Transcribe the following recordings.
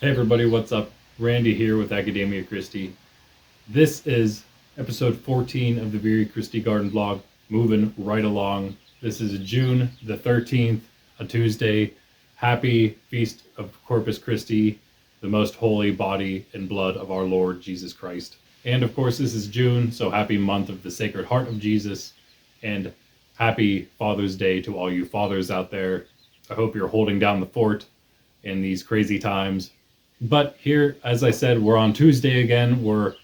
Hey everybody, what's up? Randy here with Academia Christi. This is episode 14 of the Viri Christi Garden Vlog, moving right along. This is June the 13th, a Tuesday. Happy Feast of Corpus Christi, the most holy body and blood of our Lord Jesus Christ. And of course, this is June, so happy month of the Sacred Heart of Jesus, and happy Father's Day to all you fathers out there. I hope you're holding down the fort in these crazy times. But here, as I said, we're on Tuesday again. We're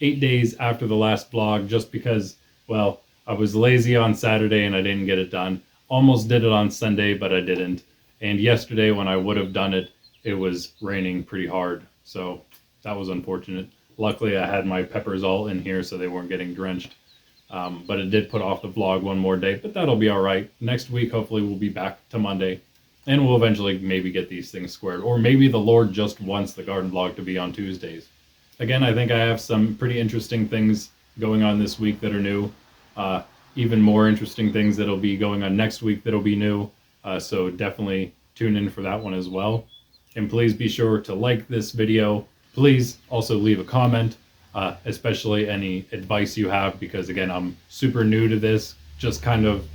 8 days after the last vlog just because, well, I was lazy on Saturday and I didn't get it done. Almost did it on Sunday, but I didn't. And yesterday, when I would have done it, it was raining pretty hard. So that was unfortunate. Luckily, I had my peppers all in here so they weren't getting drenched. But it did put off the vlog one more day, but that'll be all right. Next week, hopefully, we'll be back to Monday. And we'll eventually maybe get these things squared. Or maybe the Lord just wants the garden vlog to be on Tuesdays. Again, I think I have some pretty interesting things going on this week that are new. Even more interesting things that'll be going on next week that'll be new. So definitely tune in for that one as well. And please be sure to like this video. Please also leave a comment, especially any advice you have, because again, I'm super new to this, just kind of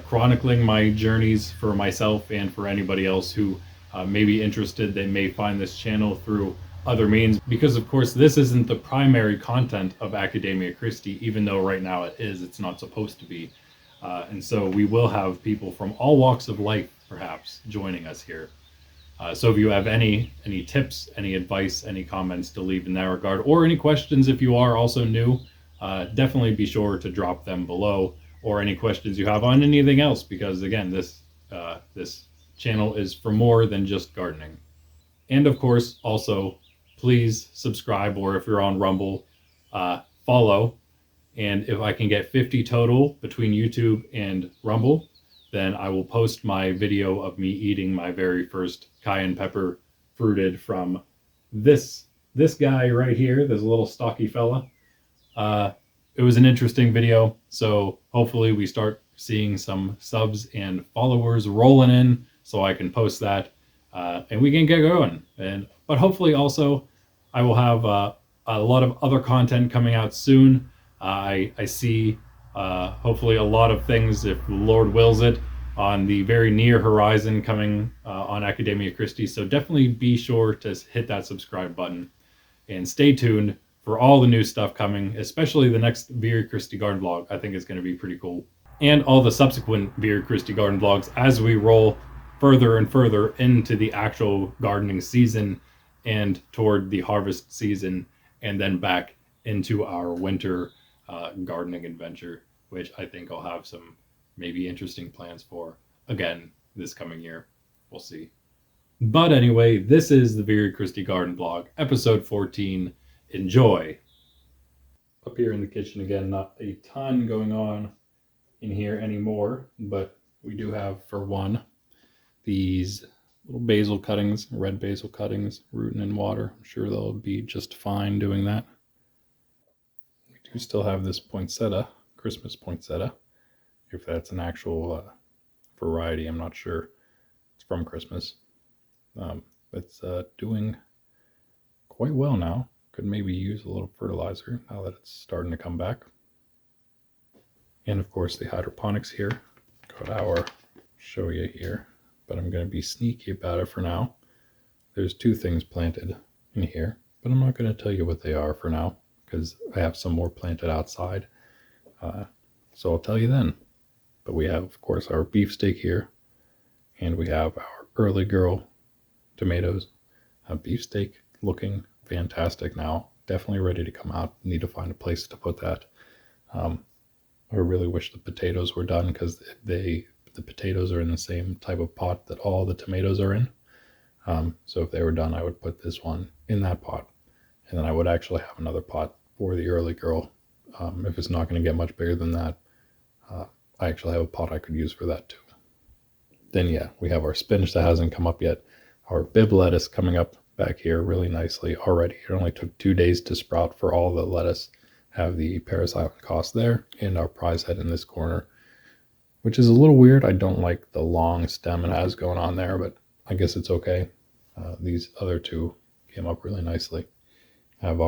chronicling my journeys for myself and for anybody else who may be interested. They may find this channel through other means, because of course this isn't the primary content of Academia Christi, even though right now it is. It's not supposed to be. And so we will have people from all walks of life perhaps joining us here. So if you have any tips, any advice, any comments to leave in that regard, or any questions if you are also new, definitely be sure to drop them below, or any questions you have on anything else, because again, this channel is for more than just gardening. And of course, also, please subscribe, or if you're on Rumble, follow. And if I can get 50 total between YouTube and Rumble, then I will post my video of me eating my very first cayenne pepper fruited from this guy right here, this little stocky fella. It was an interesting video, so hopefully we start seeing some subs and followers rolling in so I can post that, and we can get going. But hopefully also I will have a lot of other content coming out soon. I see hopefully a lot of things, if the Lord wills it, on the very near horizon coming on Academia Christi. So definitely be sure to hit that subscribe button and stay tuned for all the new stuff coming, especially the next Viri Christi garden vlog. I think it's going to be pretty cool. And all the subsequent Viri Christi garden vlogs as we roll further and further into the actual gardening season and toward the harvest season, and then back into our winter gardening adventure, which I think I'll have some maybe interesting plans for again this coming year. We'll see. But anyway, this is the Viri Christi garden vlog, episode 14. Enjoy. Up here in the kitchen again, not a ton going on in here anymore, but we do have, for one, these little basil cuttings, red basil cuttings, rooting in water. I'm sure they'll be just fine doing that. We do still have this poinsettia, Christmas poinsettia. If that's an actual variety, I'm not sure. It's from Christmas. It's doing quite well now. Could maybe use a little fertilizer now that it's starting to come back. And of course the hydroponics here. Got our show you here, but I'm going to be sneaky about it for now. There's two things planted in here, but I'm not going to tell you what they are for now, because I have some more planted outside. So I'll tell you then. But we have, of course, our beefsteak here, and we have our early girl tomatoes. Beefsteak looking fantastic now. Definitely ready to come out. Need to find a place to put that. I really wish the potatoes were done, because the potatoes are in the same type of pot that all the tomatoes are in. So if they were done, I would put this one in that pot, and then I would actually have another pot for the early girl. If it's not going to get much bigger than that, I actually have a pot I could use for that too. Then yeah, we have our spinach that hasn't come up yet. Our bib lettuce coming up back here really nicely already. It only took 2 days to sprout for all the lettuce. Have the Paris Island Cost there, and our prize head in this corner, which is a little weird. I don't like the long stem it has going on there, but I guess it's okay. These other two came up really nicely. Have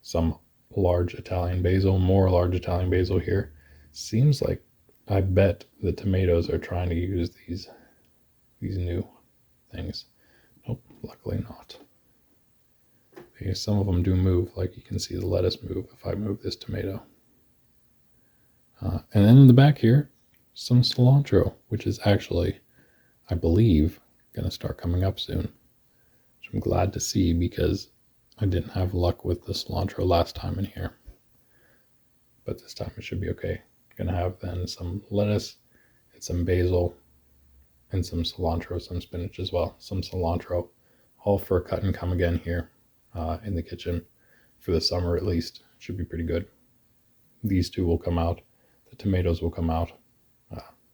some large Italian basil, more large Italian basil here. Seems like, I bet the tomatoes are trying to use these new things. Nope, luckily not. Because some of them do move, like you can see the lettuce move if I move this tomato. And then in the back here, some cilantro, which is actually, I believe, going to start coming up soon, which I'm glad to see because I didn't have luck with the cilantro last time in here. But this time it should be okay. Going to have then some lettuce and some basil and some cilantro, some spinach as well, some cilantro, all for a cut and come again here in the kitchen for the summer at least. Should be pretty good. These two will come out. The tomatoes will come out,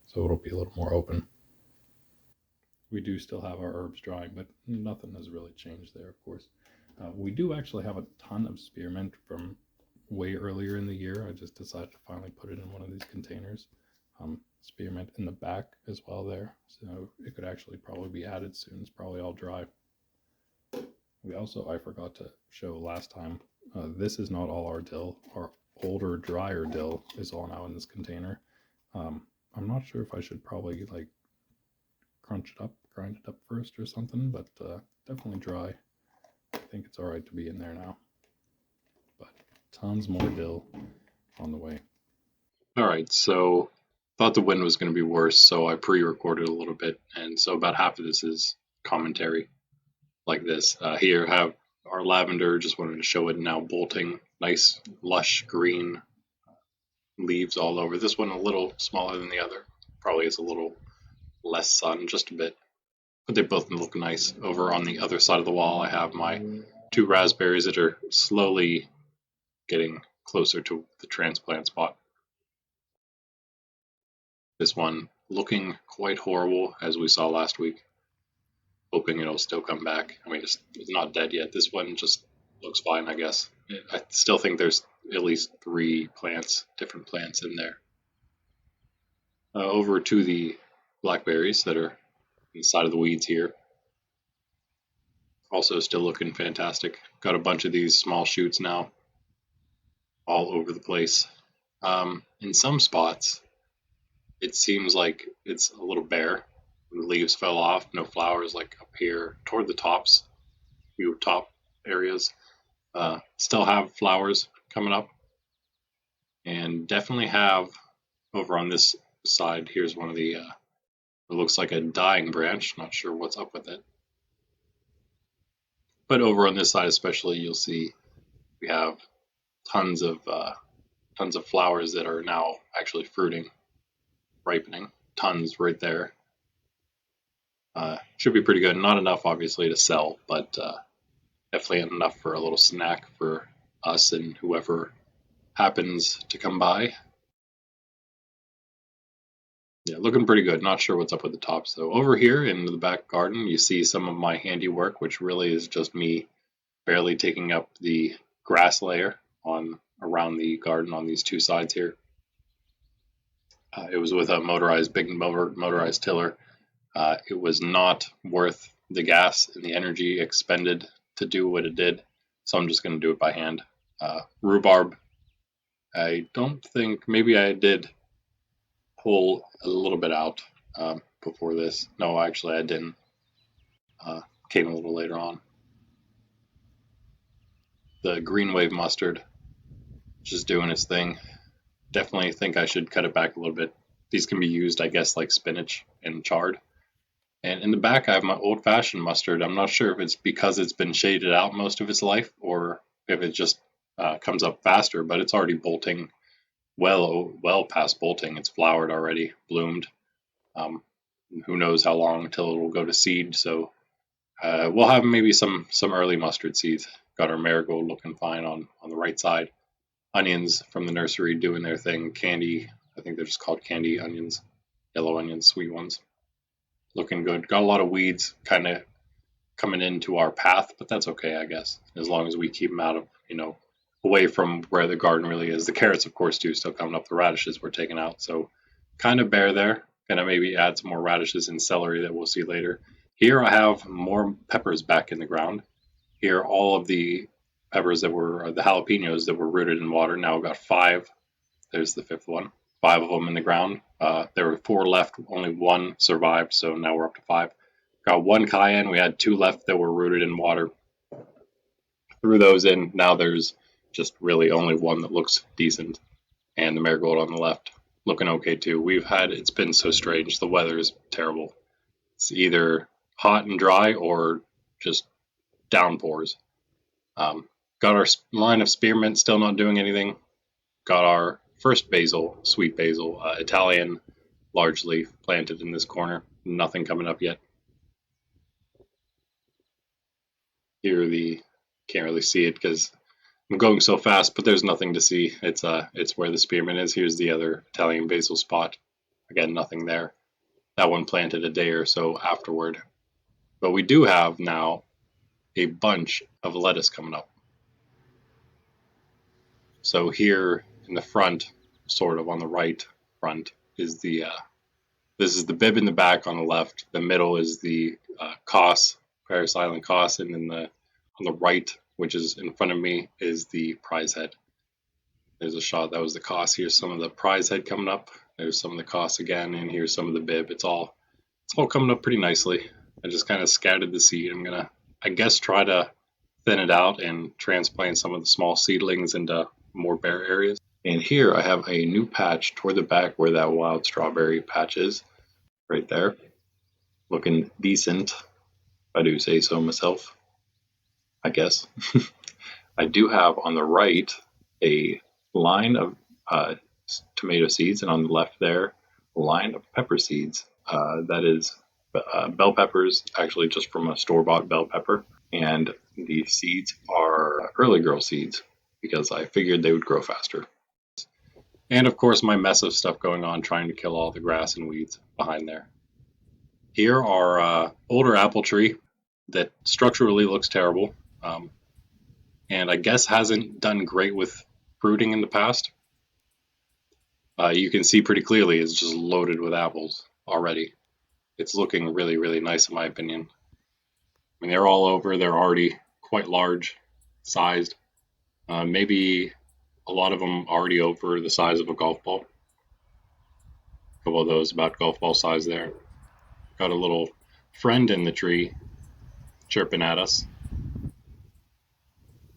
so it'll be a little more open. We do still have our herbs drying, but nothing has really changed there, of course. We do actually have a ton of spearmint from way earlier in the year. I just decided to finally put it in one of these containers. Spearmint in the back as well there, so it could actually probably be added soon. It's probably all dry. We also, I forgot to show last time, this is not all our dill. Our older, drier dill is all now in this container. I'm not sure if I should probably like grind it up first or something, but definitely dry. I think it's all right to be in there now. But tons more dill on the way. All right, so thought the wind was going to be worse, so I pre-recorded a little bit, and so about half of this is commentary like this. Here have our lavender, just wanted to show it now bolting, nice lush green leaves all over. This one a little smaller than the other, probably is a little less sun, just a bit, but they both look nice. Over on the other side of the wall I have my 2 raspberries that are slowly getting closer to the transplant spot. This one looking quite horrible, as we saw last week. Hoping it'll still come back. I mean, it's not dead yet. This one just looks fine, I guess. I still think there's at least 3 different plants in there. Over to the blackberries that are inside of the weeds here. Also still looking fantastic. Got a bunch of these small shoots now, all over the place. In some spots, it seems like it's a little bare. The leaves fell off, no flowers like up here toward the tops, few top areas. Still have flowers coming up, and definitely have over on this side. Here's one of the, it looks like a dying branch. Not sure what's up with it. But over on this side especially, you'll see we have tons of flowers that are now actually fruiting, ripening. Tons right there. Should be pretty good. Not enough, obviously, to sell, but definitely enough for a little snack for us and whoever happens to come by. Yeah, looking pretty good. Not sure what's up with the tops, though. Over here in the back garden, you see some of my handiwork, which really is just me barely taking up the grass layer around the garden on these 2 sides here. It was with a big motorized tiller. It was not worth the gas and the energy expended to do what it did, so I'm just going to do it by hand. Rhubarb, I don't think, maybe I did pull a little bit out before this. No, actually I didn't. Came a little later on. The green wave mustard, just doing its thing. Definitely think I should cut it back a little bit. These can be used, I guess, like spinach and chard. And in the back, I have my old-fashioned mustard. I'm not sure if it's because it's been shaded out most of its life or if it just comes up faster, but it's already bolting well past bolting. It's flowered already, bloomed. Who knows how long until it will go to seed. So we'll have maybe some early mustard seeds. Got our marigold looking fine on the right side. Onions from the nursery doing their thing. Candy, I think they're just called candy onions. Yellow onions, sweet ones. Looking good. Got a lot of weeds kind of coming into our path, but that's okay, I guess, as long as we keep them out of, away from where the garden really is. The carrots, of course, do still coming up. The radishes we're taking out, so kind of bare there. Gonna maybe add some more radishes and celery that we'll see later. Here I have more peppers back in the ground. Here, all of the peppers that were the jalapenos that were rooted in water. Now we've got 5. There's the 5th one. 5 of them in the ground. There were 4 left. Only 1 survived, so now we're up to 5. Got 1 cayenne. We had 2 left that were rooted in water. Threw those in. Now there's just really only 1 that looks decent, and the marigold on the left looking okay too. It's been so strange. The weather is terrible. It's either hot and dry or just downpours. Got our line of spearmint still not doing anything. Got our first basil, sweet basil, Italian large leaf planted in this corner. Nothing coming up yet. Here can't really see it because I'm going so fast, but there's nothing to see. It's where the spearmint is. Here's the other Italian basil spot. Again, nothing there. That one planted a day or so afterward. But we do have now a bunch of lettuce coming up. So here in the front, sort of on the right front, is this is the bib in the back on the left. The middle is the cos, Paris Island cos, and then on the right, which is in front of me, is the prize head. There's a shot that was the cos. Here's some of the prize head coming up. There's some of the cos again, and here's some of the bib. It's all coming up pretty nicely. I just kind of scattered the seed. I'm gonna, I guess, try to thin it out and transplant some of the small seedlings into more bare areas. And here I have a new patch toward the back where that wild strawberry patch is, right there. Looking decent, if I do say so myself, I guess. I do have on the right a line of tomato seeds, and on the left there, a line of pepper seeds. That is bell peppers, actually just from a store-bought bell pepper. And the seeds are early girl seeds because I figured they would grow faster. And of course, my mess of stuff going on trying to kill all the grass and weeds behind there. Here are older apple tree that structurally looks terrible, and I guess hasn't done great with fruiting in the past. You can see pretty clearly it's just loaded with apples already. It's looking really, really nice in my opinion. I mean, they're all over. They're already quite large sized. Maybe a lot of them already over the size of a golf ball. A couple of those about golf ball size there. Got a little friend in the tree chirping at us.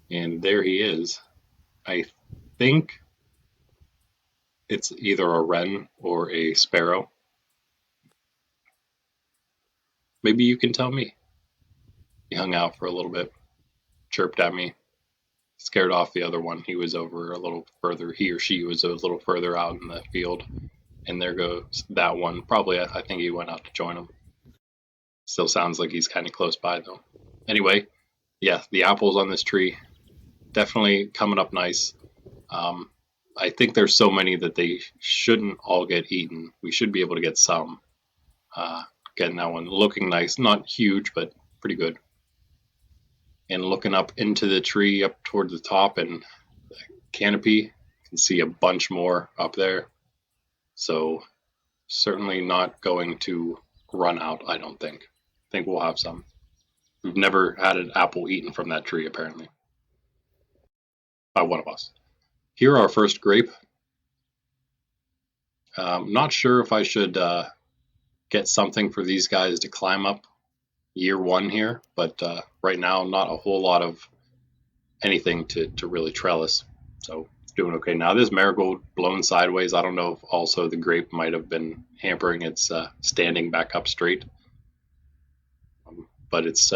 And there he is. I think it's either a wren or a sparrow. Maybe you can tell me. He hung out for a little bit, chirped at me, scared off the other one. He was over a little further. He or she was a little further out in the field. And there goes that one. Probably, I think he went out to join him. Still sounds like he's kind of close by, though. Anyway, yeah, the apples on this tree definitely coming up nice. I think there's so many that they shouldn't all get eaten. We should be able to get some. Getting that one looking nice. Not huge, but pretty good. And looking up into the tree up toward the top and the canopy, you can see a bunch more up there. So certainly not going to run out, I don't think. I think we'll have some. We've never had an apple eaten from that tree, apparently. By one of us. Here our first grape. I'm not sure if I should get something for these guys to climb up year one here, but right now not a whole lot of anything to really trellis. So it's doing okay. Now this marigold blown sideways. I don't know if also the grape might have been hampering its standing back up straight. But it's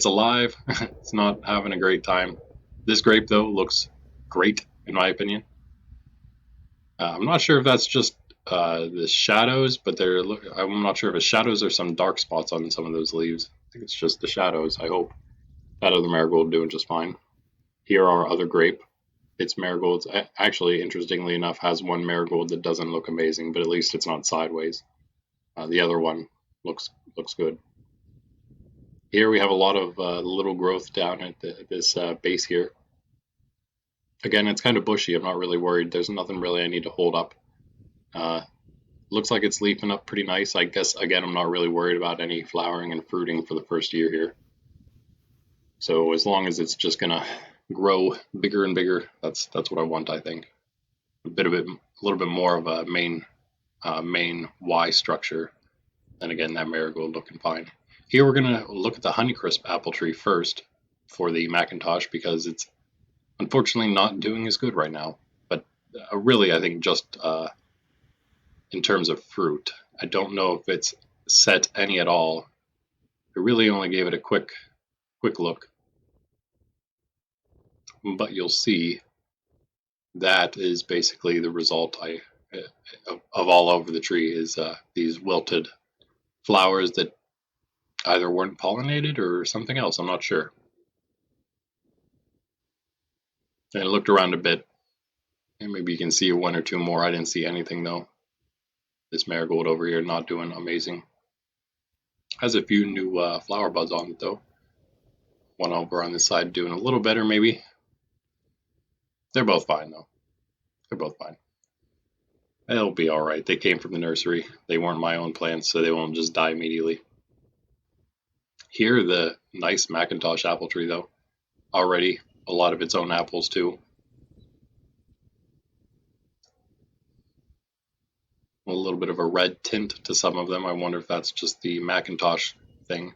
alive. It's not having a great time. This grape though looks great in my opinion. I'm not sure if that's just the shadows, but I'm not sure if it's shadows or some dark spots on some of those leaves. I think it's just the shadows, I hope. That other marigold doing just fine. Here are other grape. Its marigolds, actually, interestingly enough, has one marigold that doesn't look amazing, but at least it's not sideways. The other one looks good. Here we have a lot of little growth down at this base here. Again, it's kind of bushy. I'm not really worried. There's nothing really I need to hold up. Looks like it's leafing up pretty nice. I guess, again, I'm not really worried about any flowering and fruiting for the first year here. So as long as it's just gonna grow bigger and bigger, that's what I want. I think a little bit more of a main Y structure. And again, that marigold looking fine. Here we're gonna look at the Honeycrisp apple tree first for the Macintosh because it's unfortunately not doing as good right now. But really, I think just in terms of fruit, I don't know if it's set any at all. I really only gave it a quick look, but you'll see that is basically the result of all over the tree is these wilted flowers that either weren't pollinated or something else. I'm not sure. And I looked around a bit, and maybe you can see one or two more. I didn't see anything though. This marigold over here not doing amazing. Has a few new flower buds on it though. One over on this side doing a little better maybe. They're both fine though. They're both fine. They'll be alright. They came from the nursery. They weren't my own plants, so they won't just die immediately. Here, the nice Macintosh apple tree though. Already a lot of its own apples too. A little bit of a red tint to some of them. I wonder if that's just the Macintosh thing.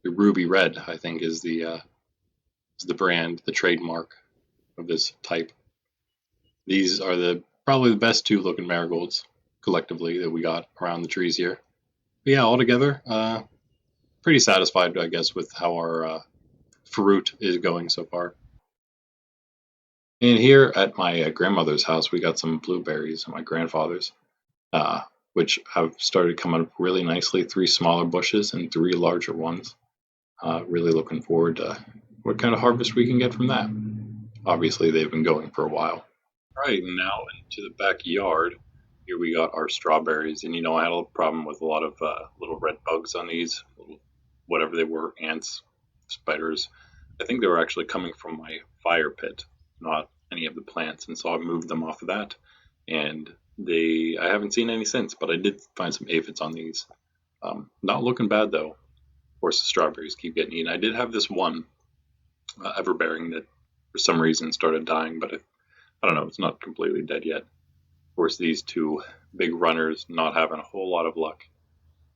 The ruby red, I think, is the brand, the trademark of this type. These are probably the best two looking marigolds collectively that we got around the trees here. But yeah, altogether, pretty satisfied, I guess, with how our fruit is going so far. And here at my grandmother's house, we got some blueberries, my grandfather's, which have started coming up really nicely. 3 smaller bushes and 3 larger ones. Really looking forward to what kind of harvest we can get from that. Obviously, they've been going for a while. All right, now into the backyard. Here we got our strawberries, and I had a problem with a lot of little red bugs on these, whatever they were, ants, spiders. I think they were actually coming from my fire pit, not any of the plants, and so I moved them off of that. And I haven't seen any since, but I did find some aphids on these. Not looking bad though. Of course, the strawberries keep getting eaten. I did have this one everbearing that for some reason started dying, but I don't know, it's not completely dead yet. Of course, these 2 big runners not having a whole lot of luck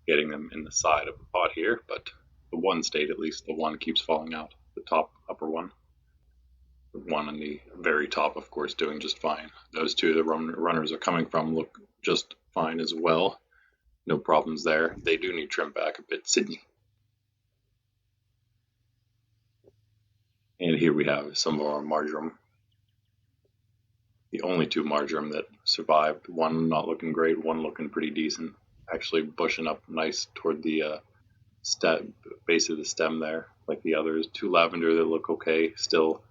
getting them in the side of the pot here, but the one stayed at least. The one keeps falling out, the top upper one. The one on the very top, of course, doing just fine. Those 2 the runners are coming from look just fine as well. No problems there. They do need trimmed back a bit, Sydney. And here we have some of our marjoram. The only 2 marjoram that survived. One not looking great, one looking pretty decent. Actually bushing up nice toward the base of the stem there, like the others. 2 lavender that look okay still.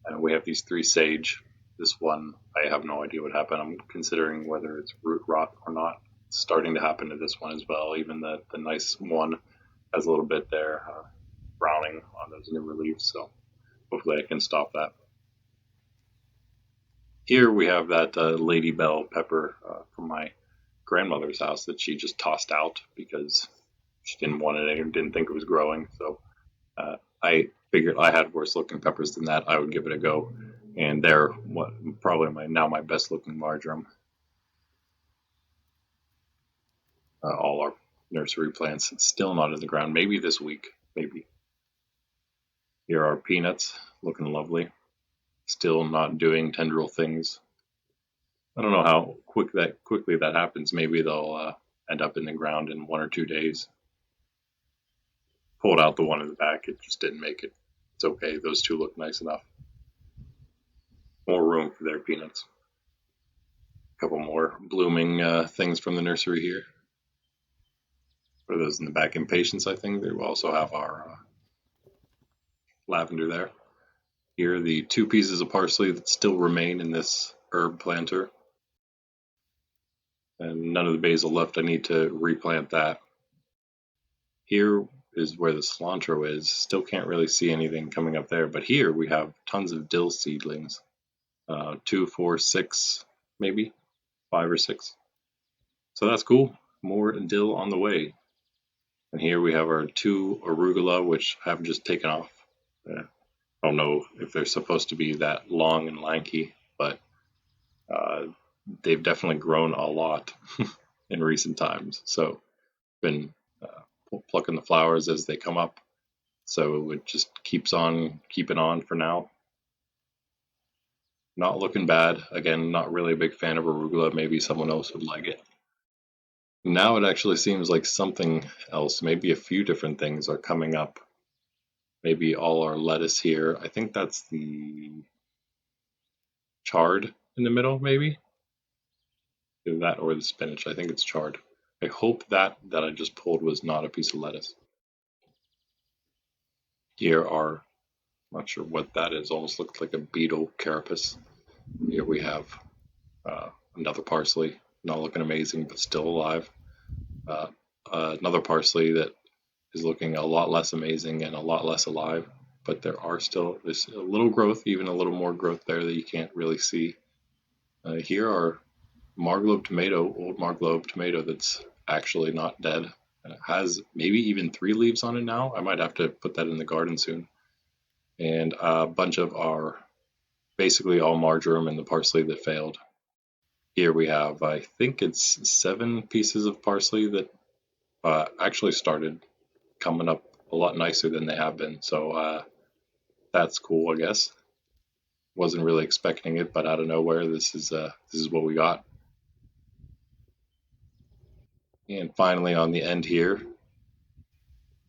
And we have these 3 sage. This one, I have no idea what happened. I'm considering whether it's root rot or not. It's starting to happen to this one as well. Even the nice one has a little bit there, browning on those newer leaves. So hopefully I can stop that. Here we have that Lady Bell pepper from my grandmother's house that she just tossed out because she didn't want it and didn't think it was growing. So I figured I had worse looking peppers than that. I would give it a go. And they're probably my best looking marjoram. All our nursery plants still not in the ground. Maybe this week, maybe. Here are peanuts, looking lovely. Still not doing tendril things. I don't know how quickly that happens. Maybe they'll end up in the ground in 1 or 2 days. Pulled out the one in the back. It just didn't make it. It's okay. Those 2 look nice enough. More room for their peanuts. A couple more blooming things from the nursery here. For those in the back, Impatience, I think. They will also have our lavender there. Here are the 2 pieces of parsley that still remain in this herb planter. And none of the basil left. I need to replant that. Here is where the cilantro is. Still can't really see anything coming up there. But here we have tons of dill seedlings. 2, 4, 6, maybe 5 or 6. So that's cool. More dill on the way. And here we have our 2 arugula, which have just taken off. I don't know if they're supposed to be that long and lanky, but they've definitely grown a lot in recent times. So been plucking the flowers as they come up. So it just keeps on keeping on for now. Not looking bad. Again, not really a big fan of arugula. Maybe someone else would like it. Now it actually seems like something else, maybe a few different things are coming up. Maybe all our lettuce here. I think that's the chard in the middle, maybe? Either that or the spinach. I think it's chard. I hope that I just pulled was not a piece of lettuce. Here are, not sure what that is, almost looks like a beetle carapace. Here we have another parsley, not looking amazing, but still alive. Another parsley that is looking a lot less amazing and a lot less alive, but there's a little growth, even a little more growth there that you can't really see. Here are old Marglobe tomato that's actually not dead. It has maybe even 3 leaves on it now. I might have to put that in the garden soon. And a bunch of our, basically all marjoram and the parsley that failed. Here we have, I think it's 7 pieces of parsley that actually started coming up a lot nicer than they have been. So that's cool, I guess. Wasn't really expecting it, but out of nowhere, this is what we got. And finally, on the end here,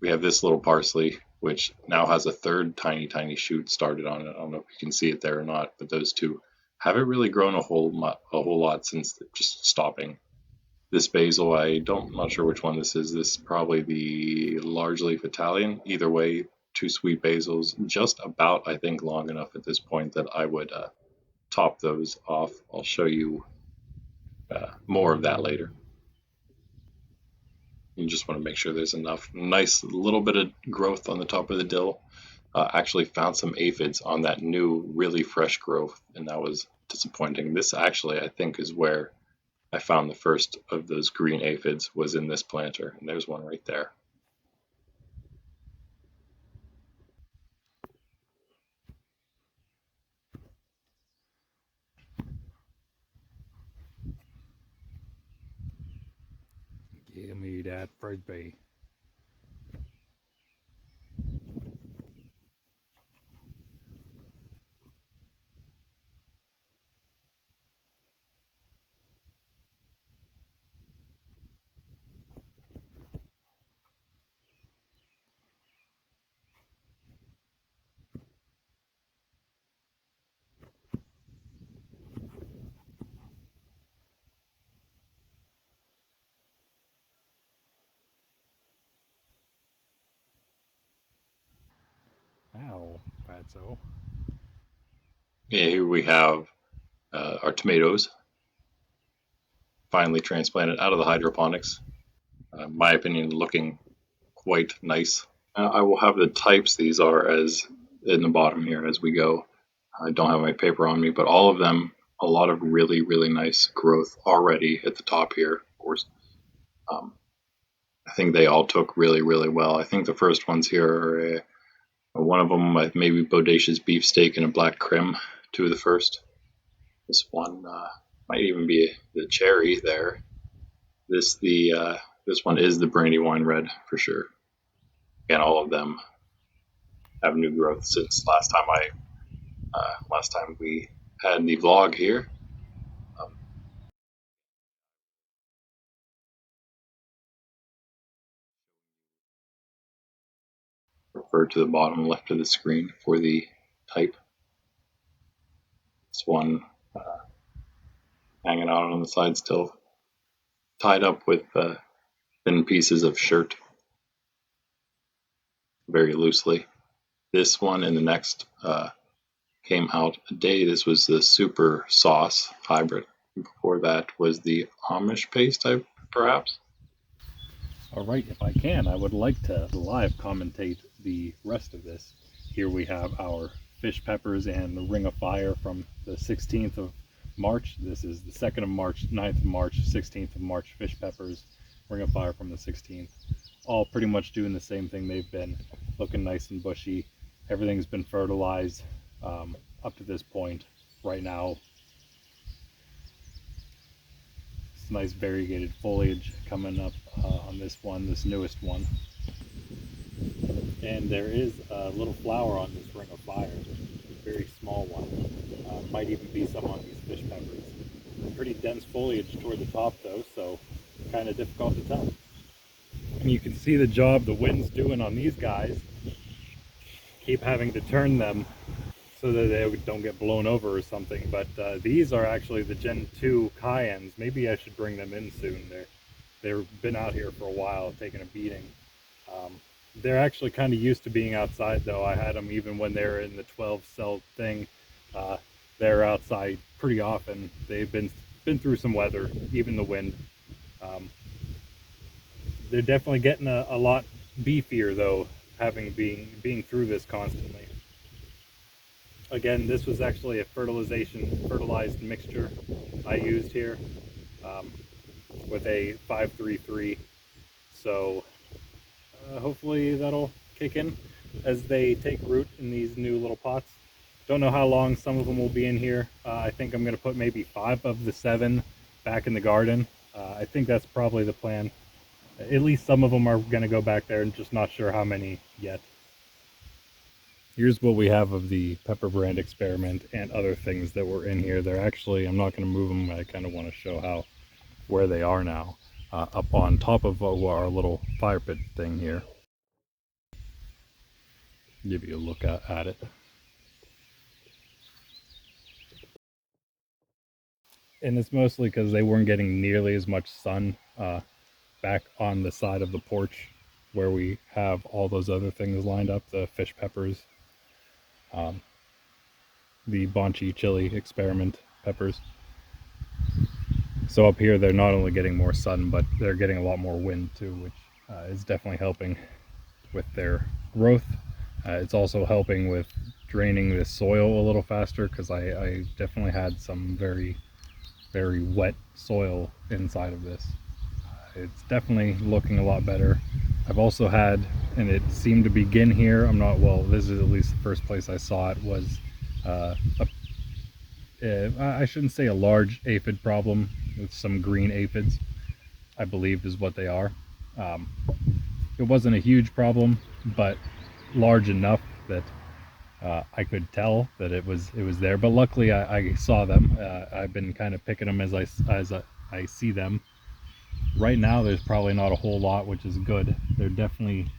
we have this little parsley, which now has a 3rd tiny shoot started on it. I don't know if you can see it there or not, but those 2 haven't really grown a whole lot since just stopping. This basil, I'm not sure which one this is. This is probably the large leaf Italian. Either way, 2 sweet basils, just about, I think, long enough at this point that I would top those off. I'll show you more of that later. You just want to make sure there's enough. Nice little bit of growth on the top of the dill. Actually found some aphids on that new, really fresh growth, and that was disappointing. This actually, I think, is where I found the first of those green aphids, was in this planter, and there's one right there. Give me that frisbee. Ow, fatso. Yeah, here we have our tomatoes, finally transplanted out of the hydroponics. My opinion, looking quite nice. I will have the types these are as in the bottom here as we go. I don't have my paper on me, but all of them, a lot of really nice growth already at the top here. Of course, I think they all took really well. I think the first ones here are one of them maybe bodacious beefsteak and a black creme. 2 of the first. This one might even be the cherry there. This one is the Brandywine red for sure. And all of them have new growth since last time we had the vlog here. Refer to the bottom left of the screen for the type. This one hanging out on the side still, tied up with thin pieces of shirt very loosely. This one and the next came out a day. This was the super sauce hybrid. Before that was the Amish paste type, perhaps. All right, if I can, I would like to live commentate the rest of this. Here we have our fish peppers and the Ring of Fire from the 16th of March. This is the 2nd of March, 9th of March, 16th of March fish peppers, Ring of Fire from the 16th. all pretty much doing the same thing they've been, looking nice and bushy. Everything's been fertilized up to this point. Right now, it's nice variegated foliage coming up on this one, this newest one. And there is a little flower on this ring of fire, a very small one. Might even be some on these fish peppers. Pretty dense foliage toward the top though, so kind of difficult to tell. And you can see the job the wind's doing on these guys. Keep having to turn them so that they don't get blown over or something. But these are actually the Gen 2 Cayennes. Maybe I should bring them in soon. They've been out here for a while, taking a beating. They're actually kind of used to being outside though. I had them even when they're in the 12 cell thing. They're outside pretty often. They've been through some weather, even the wind. They're definitely getting a lot beefier though, having being through this constantly. Again, this was actually a fertilized mixture I used here with a 533. So hopefully that'll kick in as they take root in these new little pots. Don't know how long some of them will be in here. I think I'm going to put maybe 5 of the 7 back in the garden. I think that's probably the plan. At least some of them are going to go back there, and just not sure how many yet. Here's what we have of the pepper brand experiment and other things that were in here. They're actually, I'm not going to move them. I kind of want to show where they are now. Up on top of our little fire pit thing here. Give you a look at it. And it's mostly because they weren't getting nearly as much sun back on the side of the porch where we have all those other things lined up, the fish peppers, the Bonchi chili experiment peppers. So up here they're not only getting more sun, but they're getting a lot more wind too, which is definitely helping with their growth. It's also helping with draining the soil a little faster, because I definitely had some very wet soil inside of this. It's definitely looking a lot better. I've also had, and it seemed to begin here, this is at least the first place I saw it, was I shouldn't say a large aphid problem with some green aphids, I believe is what they are. It wasn't a huge problem, but large enough that I could tell that it was there. But luckily I saw them. I've been kind of picking them as I see them. Right now there's probably not a whole lot, which is good. They're definitely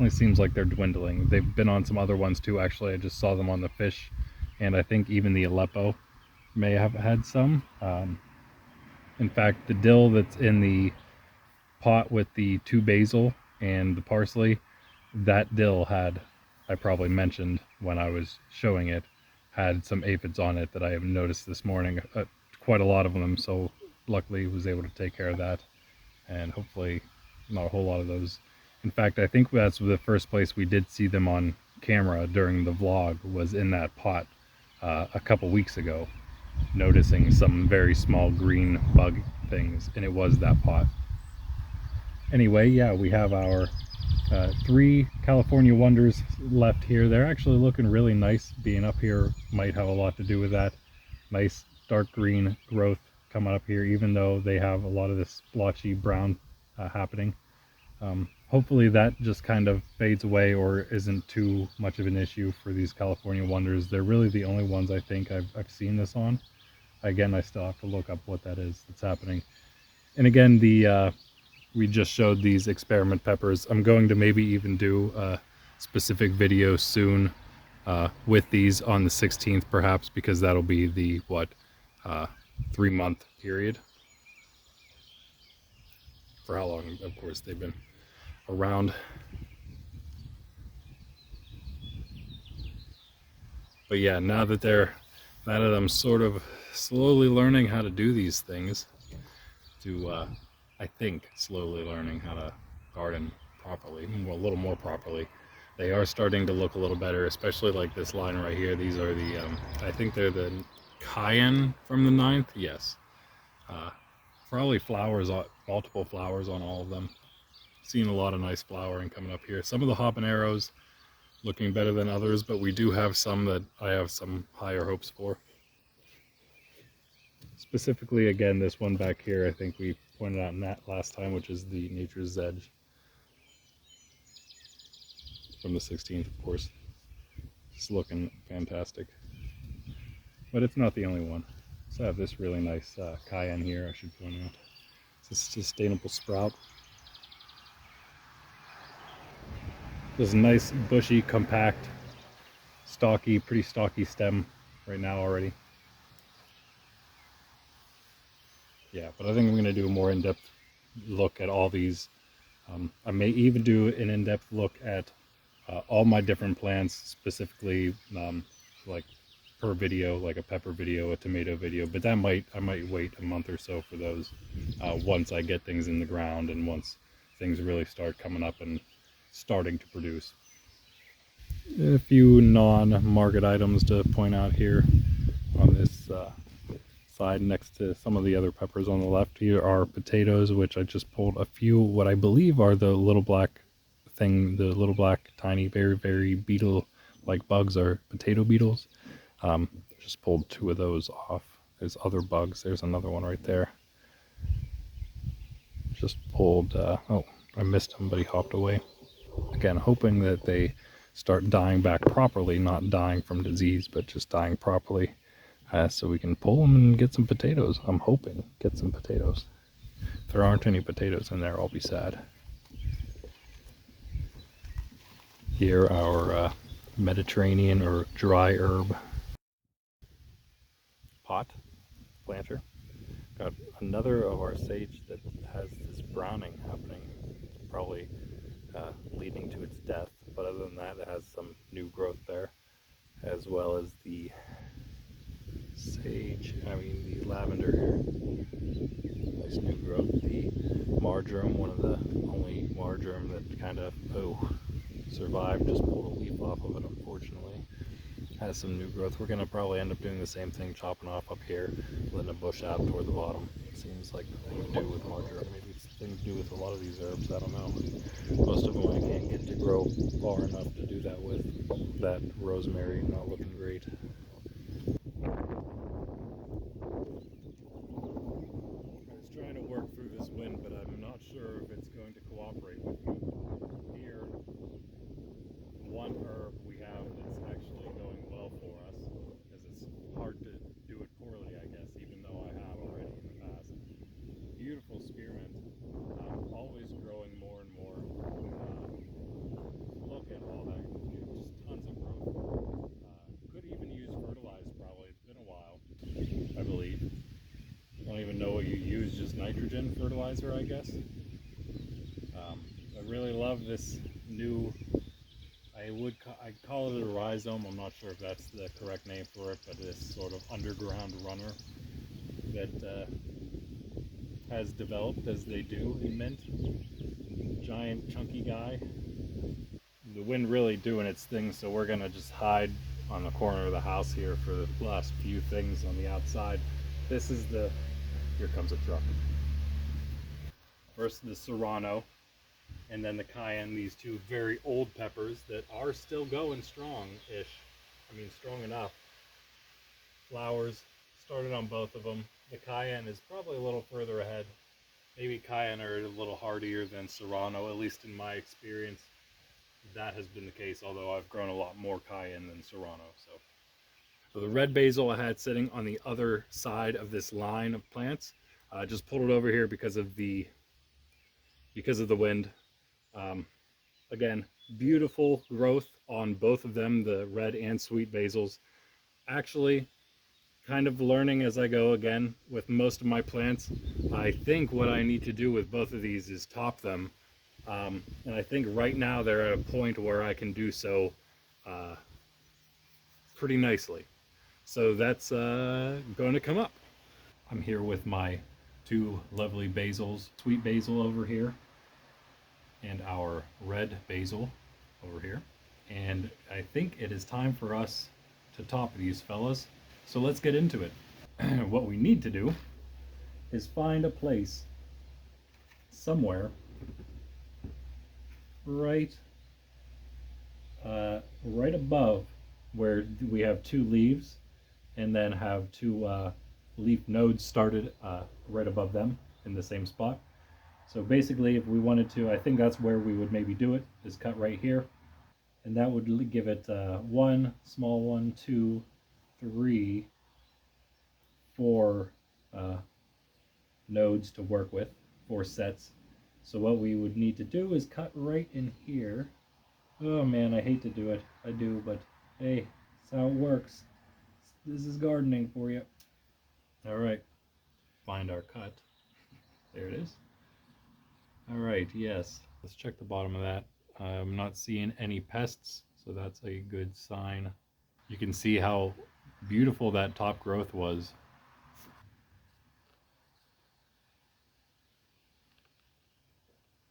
seems like they're dwindling. They've been on some other ones too, actually. I just saw them on the fish, and I think even the Aleppo may have had some. In fact, the dill that's in the pot with the 2 basil and the parsley, that dill had, I probably mentioned when I was showing it, had some aphids on it that I have noticed this morning, quite a lot of them. So luckily was able to take care of that, and hopefully not a whole lot of those. In fact, I think that's the first place we did see them on camera during the vlog, was in that pot a couple weeks ago, noticing some very small green bug things, and it was that pot. Anyway, yeah, we have our 3 California Wonders left here. They're actually looking really nice. Being up here might have a lot to do with that. Nice dark green growth coming up here, even though they have a lot of this splotchy brown happening. Hopefully that just kind of fades away or isn't too much of an issue for these California Wonders. They're really the only ones I think I've seen this on. Again, I still have to look up what that is that's happening. And again, we just showed these experiment peppers. I'm going to maybe even do a specific video soon with these on the 16th perhaps, because that'll be the 3-month period, for how long of course they've been around. But yeah, now that I'm sort of slowly learning how to do these things, I think slowly learning how to garden properly, a little more properly. They are starting to look a little better, especially like this line right here. These are the, I think they're the Cayenne from the 9th. Yes. Probably flowers, multiple flowers on all of them. Seeing a lot of nice flowering coming up here. Some of the habaneros looking better than others, but we do have some that I have some higher hopes for. Specifically, again, this one back here, I think we pointed out in that last time, which is the Nature's Edge from the 16th, of course. It's looking fantastic. But it's not the only one. So I have this really nice cayenne here, I should point out. It's a sustainable sprout. This nice, bushy, compact, stocky, pretty stocky stem right now already. Yeah, but I think I'm going to do a more in-depth look at all these. I may even do an in-depth look at all my different plants, specifically like per video, like a pepper video, a tomato video, but I might wait a month or so for those once I get things in the ground and once things really start coming up and starting to produce. A few non-market items to point out here on this side next to some of the other peppers on the left. Here are potatoes, which I just pulled a few, what I believe are the little black thing, the little black tiny very beetle like bugs are potato beetles. Just pulled 2 of those off. There's other bugs. There's another one right there. Just pulled oh, I missed him, but he hopped away. Again, hoping that they start dying back properly, not dying from disease, but just dying properly, so we can pull them and get some potatoes. I'm hoping get some potatoes. If there aren't any potatoes in there, I'll be sad. Here, our Mediterranean or dry herb pot planter. Got another of our sage that has this browning happening, probably leading to its death, but other than that, it has some new growth there, as well as the the lavender here. Nice new growth. The marjoram, one of the only marjoram that kind of survived, just pulled a leaf off of it, unfortunately. Has some new growth. We're going to probably end up doing the same thing, chopping off up here, letting it bush out toward the bottom. It seems like the thing to do with marjoram. Maybe it's the thing to do with a lot of these herbs, I don't know. Most of them I can't get to grow far enough to do that with. That rosemary not looking great. I was trying to work through this wind, but I'm not sure if it's going to cooperate with me. Here, one herb we have that's actually going well for us, because it's hard to do it poorly, I guess, even though I have already in the past. Beautiful spearmint, always growing more and more. Look at all that, just tons of growth. Could even use fertilizer probably. It's been a while, I believe. I don't even know what you use, just nitrogen fertilizer, I guess. I really love this new, I'd call it a rhizome. I'm not sure if that's the correct name for it, but this sort of underground runner that has developed, as they do in mint. Giant chunky guy. The wind really doing its thing, so we're gonna just hide on the corner of the house here for the last few things on the outside. This is the, here comes a truck. First the serrano, and then the cayenne, these 2 very old peppers that are still going strong-ish. I mean, strong enough. Flowers started on both of them. The cayenne is probably a little further ahead. Maybe cayenne are a little hardier than serrano, at least in my experience. That has been the case, although I've grown a lot more cayenne than serrano. So the red basil I had sitting on the other side of this line of plants. I just pulled it over here because of the wind. Again, beautiful growth on both of them, the red and sweet basils. Actually, kind of learning as I go again with most of my plants. I think what I need to do with both of these is top them. And I think right now they're at a point where I can do so pretty nicely. So that's going to come up. I'm here with my 2 lovely basils, sweet basil over here, and our red basil over here. And I think it is time for us to top these fellas. So let's get into it. What we need to do is find a place somewhere right right above where we have two leaves, and then have two leaf nodes started right above them in the same spot. So basically, if we wanted to, I think that's where we would maybe do it, is cut right here. And that would give it one, small one, two, three, four uh, nodes to work with, four sets. So what we would need to do is cut right in here. Oh man, I hate to do it. I do, but hey, that's how it works. This is gardening for you. All right, find our cut. There it is. All right, yes. Let's check the bottom of that. I'm not seeing any pests, so that's a good sign. You can see how beautiful that top growth was.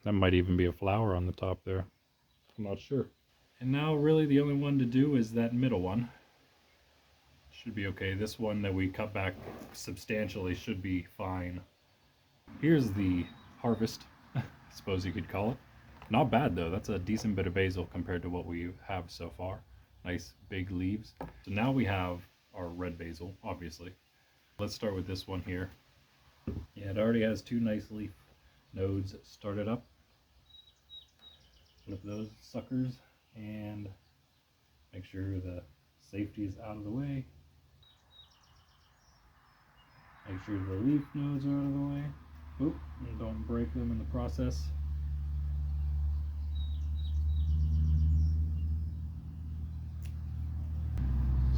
That might even be a flower on the top there. I'm not sure. And now really the only one to do is that middle one. Should be okay. This one that we cut back substantially should be fine. Here's the harvest, I suppose you could call it. Not bad though. That's a decent bit of basil compared to what we have so far. Nice big leaves. So now we have our red basil, obviously. Let's start with this one here. Yeah, it already has two nice leaf nodes started up. Flip those suckers and make sure the safety is out of the way. Make sure the leaf nodes are out of the way. Oop, and don't break them in the process.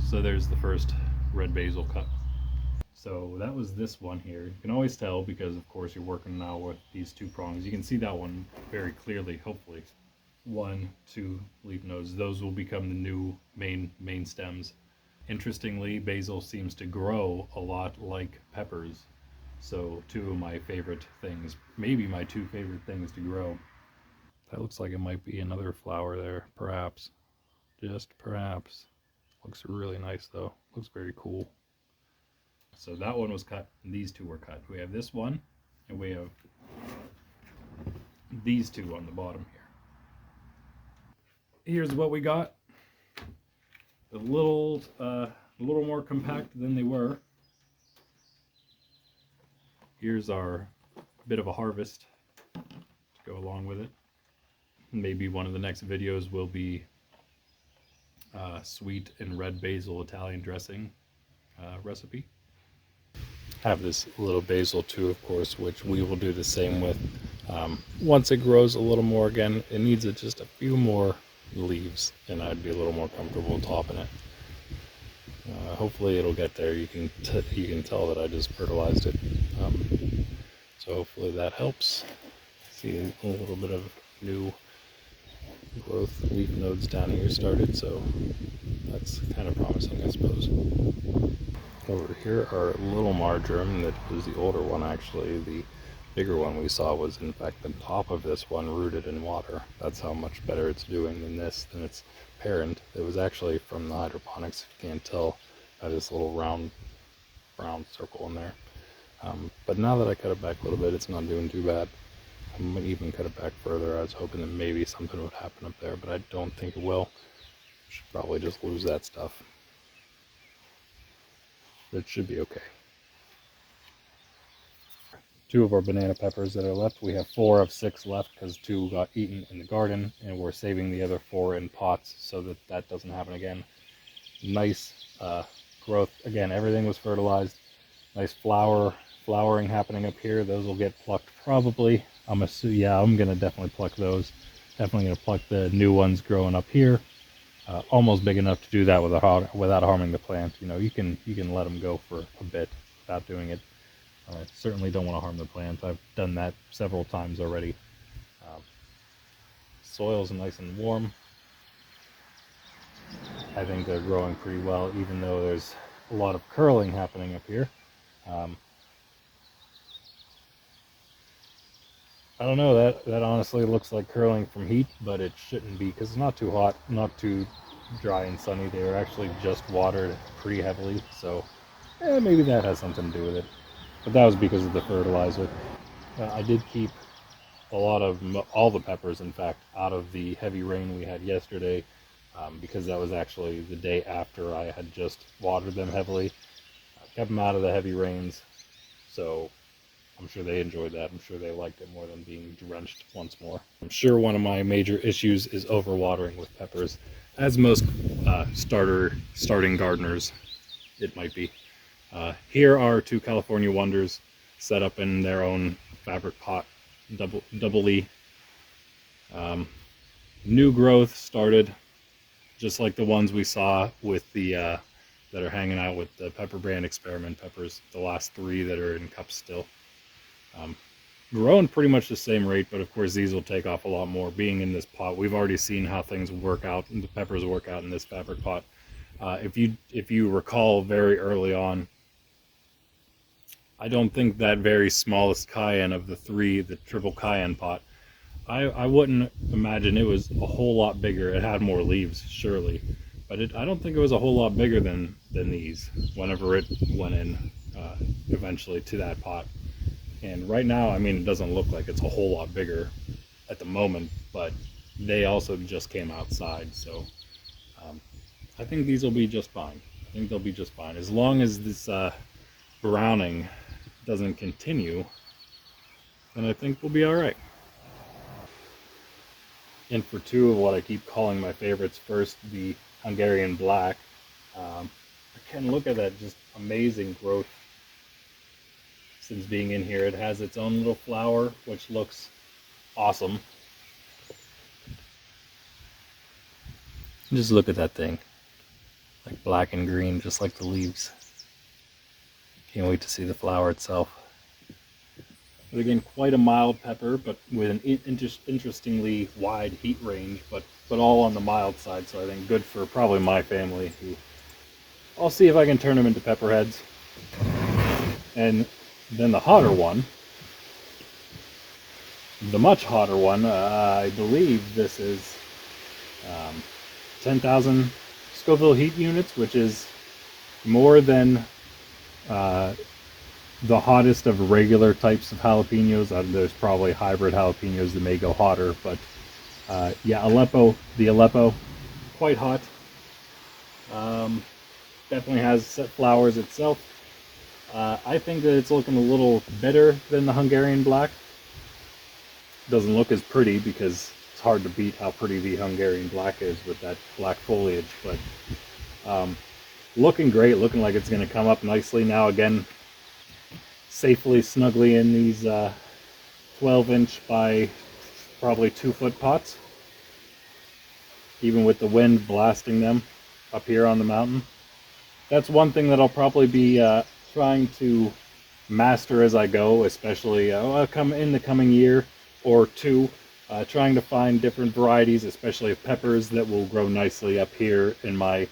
So there's the first red basil cut. So that was this one here. You can always tell because of course you're working now with these two prongs. You can see that one very clearly, hopefully. One, two leaf nodes. Those will become the new main stems. Interestingly, basil seems to grow a lot like peppers. So two of my favorite things, maybe my two favorite things to grow. That looks like it might be another flower there, perhaps. Just perhaps. Looks really nice though. Looks very cool. So that one was cut, and these two were cut. We have this one, and we have these two on the bottom here. Here's what we got. A little more compact than they were. Here's our bit of a harvest to go along with it. Maybe one of the next videos will be sweet and red basil Italian dressing recipe. Have this little basil too, of course, which we will do the same with. Once it grows a little more again, it needs just a few more leaves, and I'd be a little more comfortable topping it. Hopefully it'll get there. You can tell that I just fertilized it, so hopefully that helps. See a little bit of new growth leaf nodes down here started, so that's kind of promising, I suppose. Over here are a little marjoram. That was the older one actually. The bigger one we saw was in fact the top of this one rooted in water. That's how much better it's doing than its parent. It was actually from the hydroponics, if you can't tell by this little round brown circle in there. But now that I cut it back a little bit, it's not doing too bad. I might even cut it back further. I was hoping that maybe something would happen up there, but I don't think it will. Should probably just lose that stuff. It should be okay. Two of our banana peppers that are left. We have 4 of 6 left because 2 got eaten in the garden, and we're saving the other 4 in pots so that that doesn't happen again. Nice growth. Again, everything was fertilized. Nice flowering happening up here. Those will get plucked probably. I'm gonna definitely pluck those. Definitely gonna pluck the new ones growing up here. Almost big enough to do that without harming the plant. You know, you can let them go for a bit without doing it. I certainly don't want to harm the plant. I've done that several times already. Soil's nice and warm. I think they're growing pretty well, even though there's a lot of curling happening up here. I don't know, that honestly looks like curling from heat, but it shouldn't be because it's not too hot, not too dry and sunny. They were actually just watered pretty heavily, so maybe that has something to do with it. But that was because of the fertilizer. I did keep all the peppers, in fact, out of the heavy rain we had yesterday, because that was actually the day after I had just watered them heavily. I kept them out of the heavy rains, so I'm sure they enjoyed that. I'm sure they liked it more than being drenched once more. I'm sure one of my major issues is overwatering with peppers, as most starting gardeners it might be. Here are two California Wonders set up in their own fabric pot, doubly. New growth started, just like the ones we saw with the that are hanging out with the pepper brand experiment peppers. The last three that are in cups still. Growing pretty much the same rate, but of course these will take off a lot more. Being in this pot, we've already seen how things work out, and the peppers work out in this fabric pot. If you recall, very early on, I don't think that very smallest cayenne of the three, the triple cayenne pot, I wouldn't imagine it was a whole lot bigger. It had more leaves, surely, but I don't think it was a whole lot bigger than these whenever it went in eventually to that pot. And right now, I mean, it doesn't look like it's a whole lot bigger at the moment, but they also just came outside, so I think these will be just fine. I think they'll be just fine as long as this browning doesn't continue. Then I think we'll be all right. And for two of what I keep calling my favorites, first the Hungarian Black. Again, look at that, just amazing growth since being in here. It has its own little flower, which looks awesome. Just look at that thing, like black and green, just like the leaves. Can't wait to see the flower itself. But again, quite a mild pepper, but with an interestingly wide heat range, but all on the mild side, so I think good for probably my family. I'll see if I can turn them into pepper heads. And then the hotter one, the much hotter one, I believe this is 10,000 Scoville heat units, which is more than the hottest of regular types of jalapenos. There's probably hybrid jalapenos that may go hotter, but yeah, the Aleppo, quite hot. Definitely has set flowers itself. I think that it's looking a little better than the Hungarian Black. Doesn't look as pretty because it's hard to beat how pretty the Hungarian Black is with that black foliage, but looking great, looking like it's going to come up nicely now. Again, safely, snugly in these 12-inch by probably 2-foot pots, even with the wind blasting them up here on the mountain. That's one thing that I'll probably be trying to master as I go, especially come in the coming year or two, trying to find different varieties, especially of peppers that will grow nicely up here in my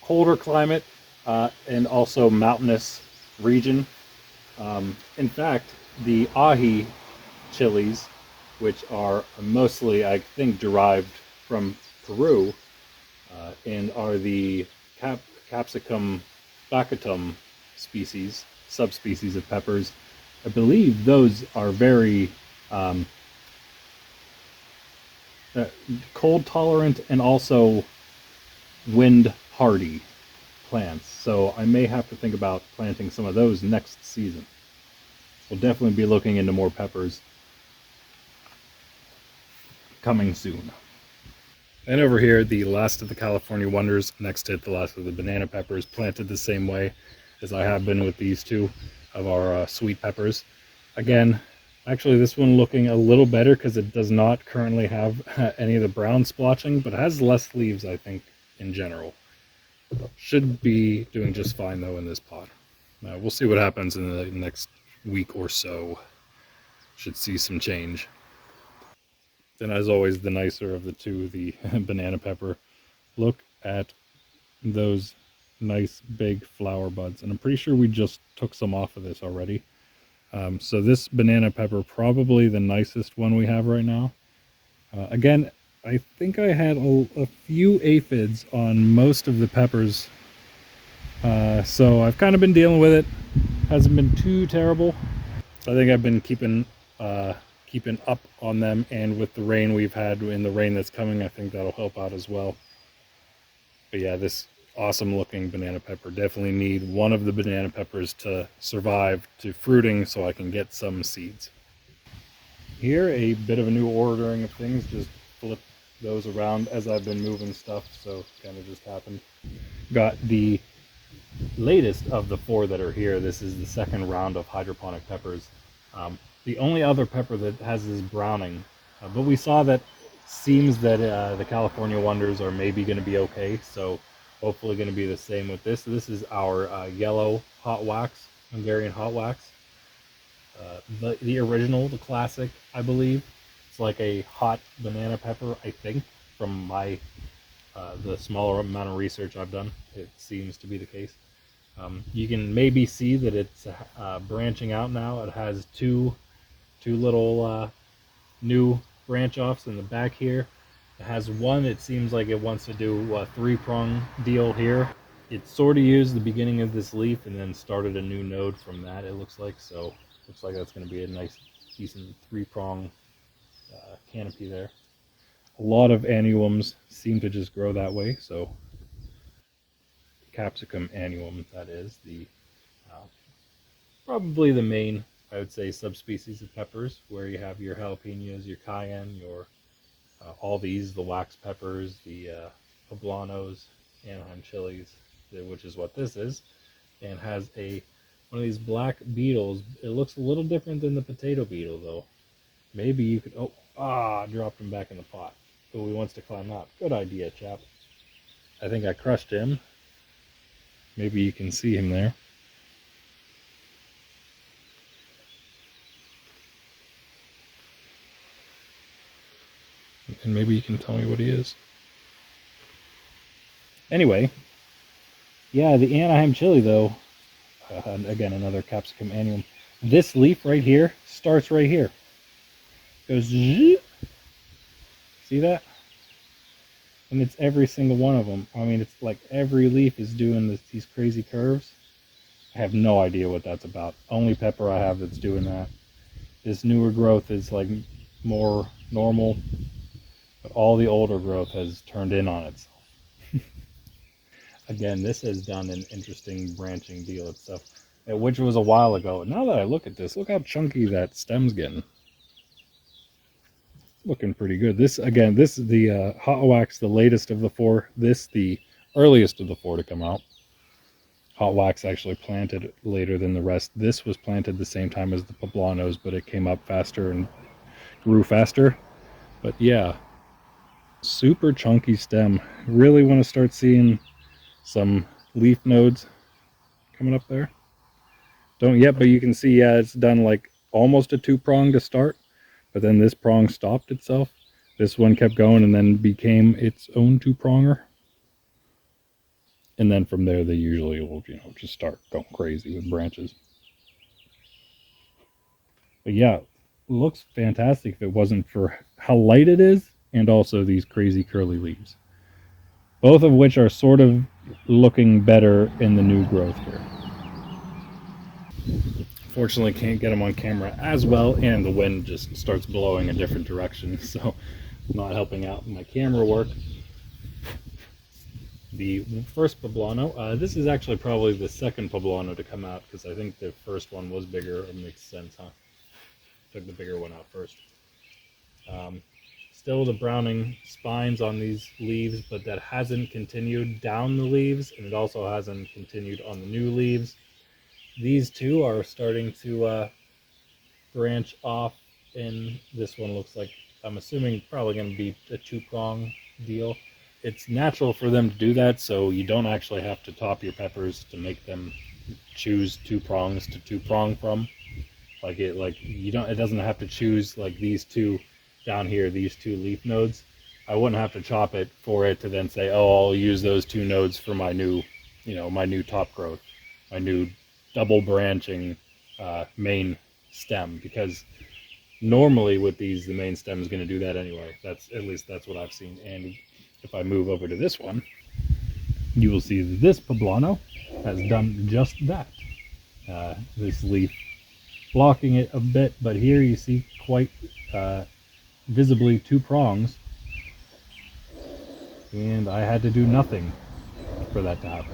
colder climate and also mountainous region. In fact, the ají chilies, which are mostly, I think, derived from Peru, and are the Capsicum bacatum species, subspecies of peppers. I believe those are very cold tolerant and also wind hardy plants. So I may have to think about planting some of those next season. We'll definitely be looking into more peppers coming soon. And over here, the last of the California Wonders, next to it, the last of the banana peppers, planted the same way as I have been with these two of our sweet peppers. Again, actually this one looking a little better because it does not currently have any of the brown splotching, but has less leaves, I think, in general. Should be doing just fine, though, in this pot. We'll see what happens in the next week or so. Should see some change. Then, as always, the nicer of the two, the banana pepper. Look at those nice big flower buds, and I'm pretty sure we just took some off of this already. So this banana pepper, probably the nicest one we have right now. Again, I think I had a few aphids on most of the peppers, so I've kind of been dealing with it. Hasn't been too terrible. I think I've been keeping keeping up on them, and with the rain we've had and the rain that's coming, I think that'll help out as well. But yeah, this awesome looking banana pepper, definitely need one of the banana peppers to survive to fruiting so I can get some seeds. Here, a bit of a new ordering of things, just flip those around as I've been moving stuff, so kind of just happened. Got the latest of the 4 that are here. This is the second round of hydroponic peppers. The only other pepper that has is browning, but we saw that seems that the California Wonders are maybe going to be okay, so hopefully going to be the same with this. This is our yellow hot wax, Hungarian hot wax. The original, the classic, I believe. It's like a hot banana pepper, I think, from my the smaller amount of research I've done. It seems to be the case. You can maybe see that it's branching out now. It has two little new branch offs in the back here. It has one, it seems like it wants to do a 3-prong deal here. It sort of used the beginning of this leaf and then started a new node from that, it looks like. So looks like that's going to be a nice, decent 3-prong canopy there. A lot of annuums seem to just grow that way. So capsicum annuum, that is the probably the main, I would say, subspecies of peppers, where you have your jalapenos, your cayenne, your all these, the wax peppers, the poblanos, Anaheim chilies, which is what this is, and has one of these black beetles. It looks a little different than the potato beetle, though. Maybe you could, dropped him back in the pot. Oh, he wants to climb out. Good idea, chap. I think I crushed him. Maybe you can see him there. And maybe you can tell me what he is. Anyway, yeah, the Anaheim chili, though, again, another capsicum annuum. This leaf right here starts right here. Goes, see that? And it's every single one of them. I mean, it's like every leaf is doing these crazy curves. I have no idea what that's about. Only pepper I have that's doing that. This newer growth is like more normal, but all the older growth has turned in on itself. Again, this has done an interesting branching deal itself, which was a while ago. Now that I look at this, look how chunky that stem's getting. Looking pretty good. This is the hot wax, the latest of the 4. This, the earliest of the 4 to come out. Hot wax actually planted later than the rest. This was planted the same time as the poblanos, but it came up faster and grew faster. But yeah, super chunky stem. Really want to start seeing some leaf nodes coming up there. Don't yet, but you can see, yeah, it's done like almost a 2-prong to start, but then this prong stopped itself. This one kept going and then became its own 2-pronger. And then from there, they usually will, just start going crazy with branches. But yeah, looks fantastic if it wasn't for how light it is and also these crazy curly leaves. Both of which are sort of looking better in the new growth here. Fortunately, can't get them on camera as well, and the wind just starts blowing a different direction, so not helping out my camera work. The first poblano, this is actually probably the second poblano to come out, because I think the first one was bigger. It makes sense, huh? Took the bigger one out first. Still the browning spines on these leaves, but that hasn't continued down the leaves, and it also hasn't continued on the new leaves. These two are starting to branch off, and this one looks like, I'm assuming, probably going to be a 2-prong deal. It's natural for them to do that, so you don't actually have to top your peppers to make them choose 2 prongs to 2-prong from. It doesn't have to choose like these 2 down here, these 2 leaf nodes. I wouldn't have to chop it for it to then say, oh, I'll use those 2 nodes for my new, my new top growth, my new double branching main stem, because normally with these, the main stem is going to do that anyway. That's what I've seen. And if I move over to this one, you will see that this poblano has done just that. This leaf blocking it a bit, but here you see quite visibly 2 prongs, and I had to do nothing for that to happen.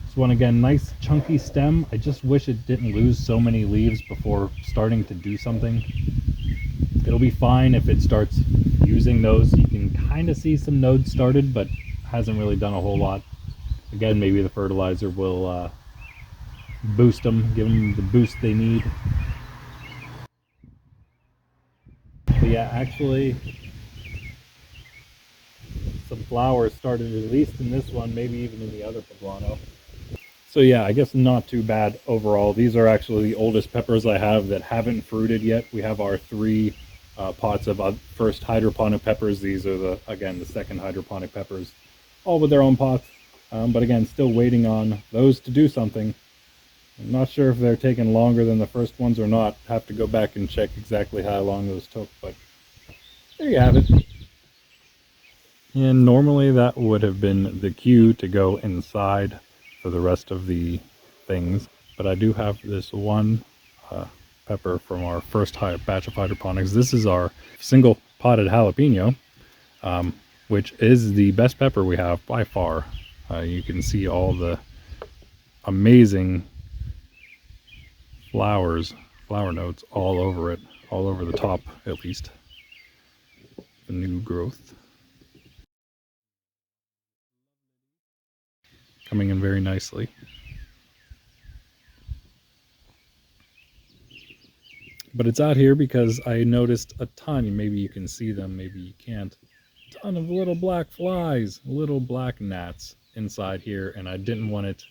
This one again, nice chunky stem. I just wish it didn't lose so many leaves before starting to do something. It'll be fine if it starts using those. You can kind of see some nodes started, but hasn't really done a whole lot. Again, maybe the fertilizer will boost them, give them the boost they need. But yeah, actually, some flowers started, at least in this one, maybe even in the other poblano. So yeah, I guess not too bad overall. These are actually the oldest peppers I have that haven't fruited yet. We have our 3 pots of first hydroponic peppers. These are the second hydroponic peppers, all with their own pots. But again, still waiting on those to do something. I'm not sure if they're taking longer than the first ones or not. Have to go back and check exactly how long those took, but there you have it. And normally that would have been the cue to go inside for the rest of the things, but I do have this one pepper from our first batch of hydroponics. This is our single potted jalapeno, which is the best pepper we have by far. You can see all the amazing flower notes all over it, all over the top at least. The new growth coming in very nicely. But it's out here because I noticed a ton, maybe you can see them, maybe you can't, a ton of little black flies, little black gnats inside here, and I didn't want it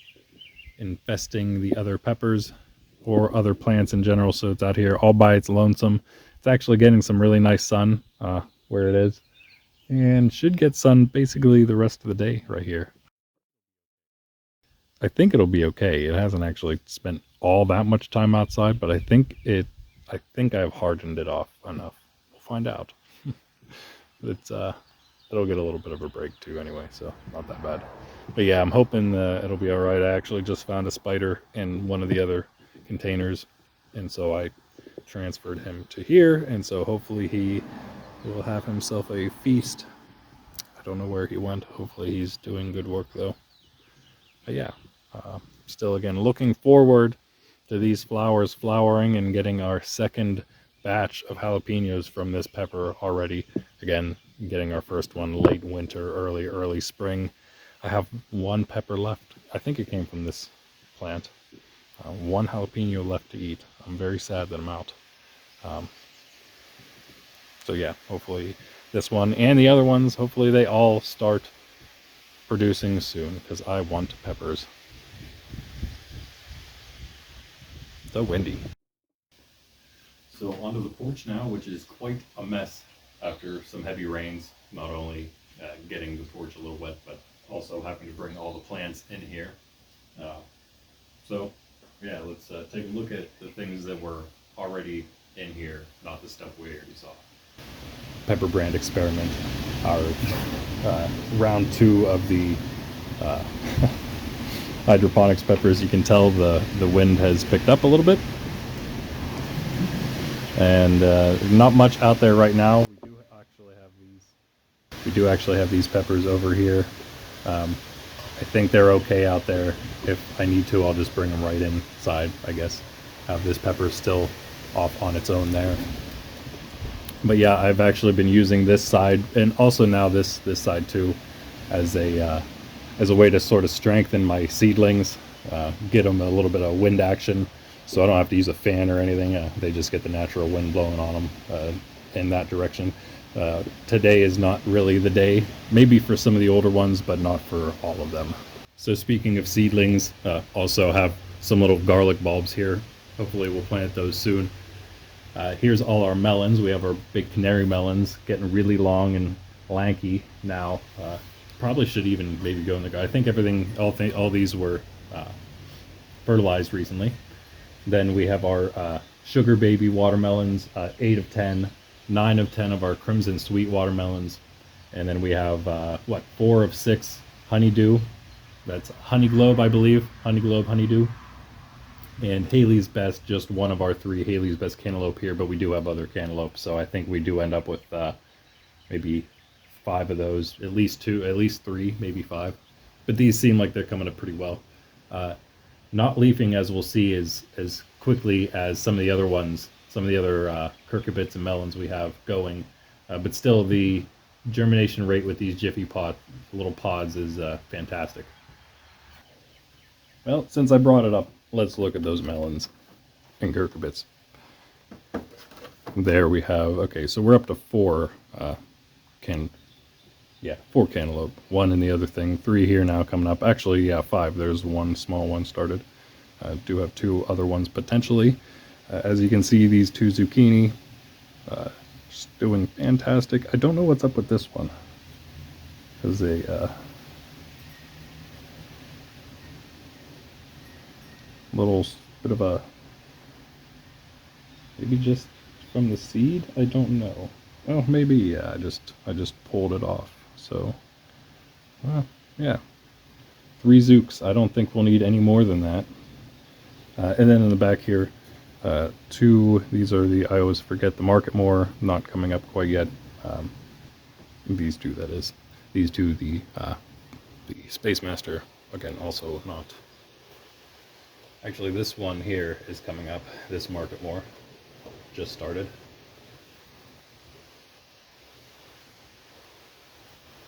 infesting the other peppers or other plants in general, so it's out here all by its lonesome. It's actually getting some really nice sun where it is, and should get sun basically the rest of the day right here. I think it'll be okay. It hasn't actually spent all that much time outside, but I think I've hardened it off enough. We'll find out. It'll get a little bit of a break too anyway, so not that bad. But yeah, I'm hoping it'll be all right. I actually just found a spider in one of the other containers, and so I transferred him to here, and so hopefully he will have himself a feast. I don't know where he went. Hopefully he's doing good work though. But yeah, still again looking forward to these flowers flowering and getting our second batch of jalapenos from this pepper already. Again, getting our first one late winter, early spring. I have 1 pepper left. I think it came from this plant. 1 jalapeno left to eat. I'm very sad that I'm out. So yeah, hopefully this one and the other ones, hopefully they all start producing soon, because I want peppers. So windy. So onto the porch now, which is quite a mess after some heavy rains. Not only getting the porch a little wet, but also having to bring all the plants in here. So yeah, let's take a look at the things that were already in here, not the stuff we already saw. Pepper brand experiment, our round 2 of the hydroponics peppers. You can tell the wind has picked up a little bit, and not much out there right now. We do actually have these peppers over here. I think they're okay out there. If I need to, I'll just bring them right inside, I guess. Have this pepper still off on its own there. But yeah, I've actually been using this side, and also now this side too, as a way to sort of strengthen my seedlings, get them a little bit of wind action, so I don't have to use a fan or anything. They just get the natural wind blowing on them in that direction. Today is not really the day, maybe for some of the older ones, but not for all of them. So speaking of seedlings, also have some little garlic bulbs here. Hopefully we'll plant those soon. Here's all our melons. We have our big canary melons, getting really long and lanky now. Probably should even maybe go in the garden. I think all these were fertilized recently. Then we have our sugar baby watermelons, 8 of 10, 9 of 10 of our crimson sweet watermelons, and then we have 4 of 6 honeydew. That's honey globe, I believe. Honey globe, honeydew. And Haley's Best, just one of our 3 Haley's Best cantaloupe here, but we do have other cantaloupe, so I think we do end up with maybe 5 of those, at least 2, at least 3, maybe 5. But these seem like they're coming up pretty well. Not leafing, as we'll see, as quickly as some of the other ones, some of the other cucurbits and melons we have going. But still, the germination rate with these Jiffy little pods is fantastic. Well, since I brought it up, let's look at those melons and cucurbits. There we have, okay, so we're up to 4 4 cantaloupe, 1 in the other thing, 3 here now coming up. Actually, yeah, 5. There's 1 small one started. Do have 2 other ones potentially. As you can see, these 2 zucchini just doing fantastic. I don't know what's up with this one, because they little bit of a, maybe just from the seed, I don't know. Well, maybe, yeah, I just pulled it off. So, yeah, 3 zooks. I don't think we'll need any more than that. And then in the back here, 2, these are the, I always forget, the Market More, not coming up quite yet. These 2, that is. These 2, the Space Master, again, also not. Actually, this one here is coming up, this Market More, just started.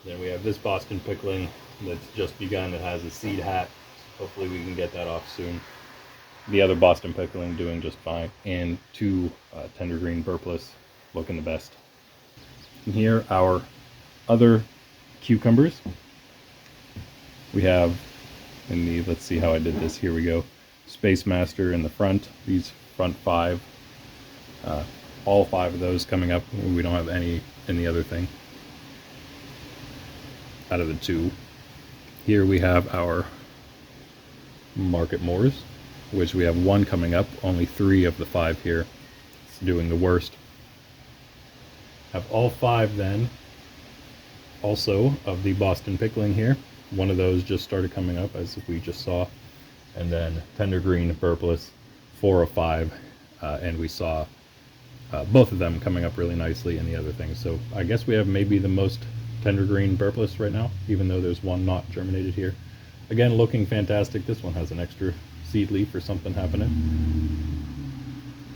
Then we have this Boston pickling that's just begun. It has a seed hat. Hopefully we can get that off soon. The other Boston pickling doing just fine. And 2 tender green purpless looking the best. And here our other cucumbers. We have in the, let's see how I did this. Here we go. Space Master in the front. These front 5. All 5 of those coming up. We don't have any in the other thing. Out of the 2. Here we have our Market Moors, which we have 1 coming up, only 3 of the 5 here. It's doing the worst. Have all 5 then, also of the Boston pickling here. 1 of those just started coming up, as we just saw. And then tender green purpless, 4 of 5, and we saw both of them coming up really nicely in the other things. So I guess we have maybe the most tender green purpless right now, even though there's 1 not germinated here. Again, looking fantastic. This one has an extra seed leaf or something happening.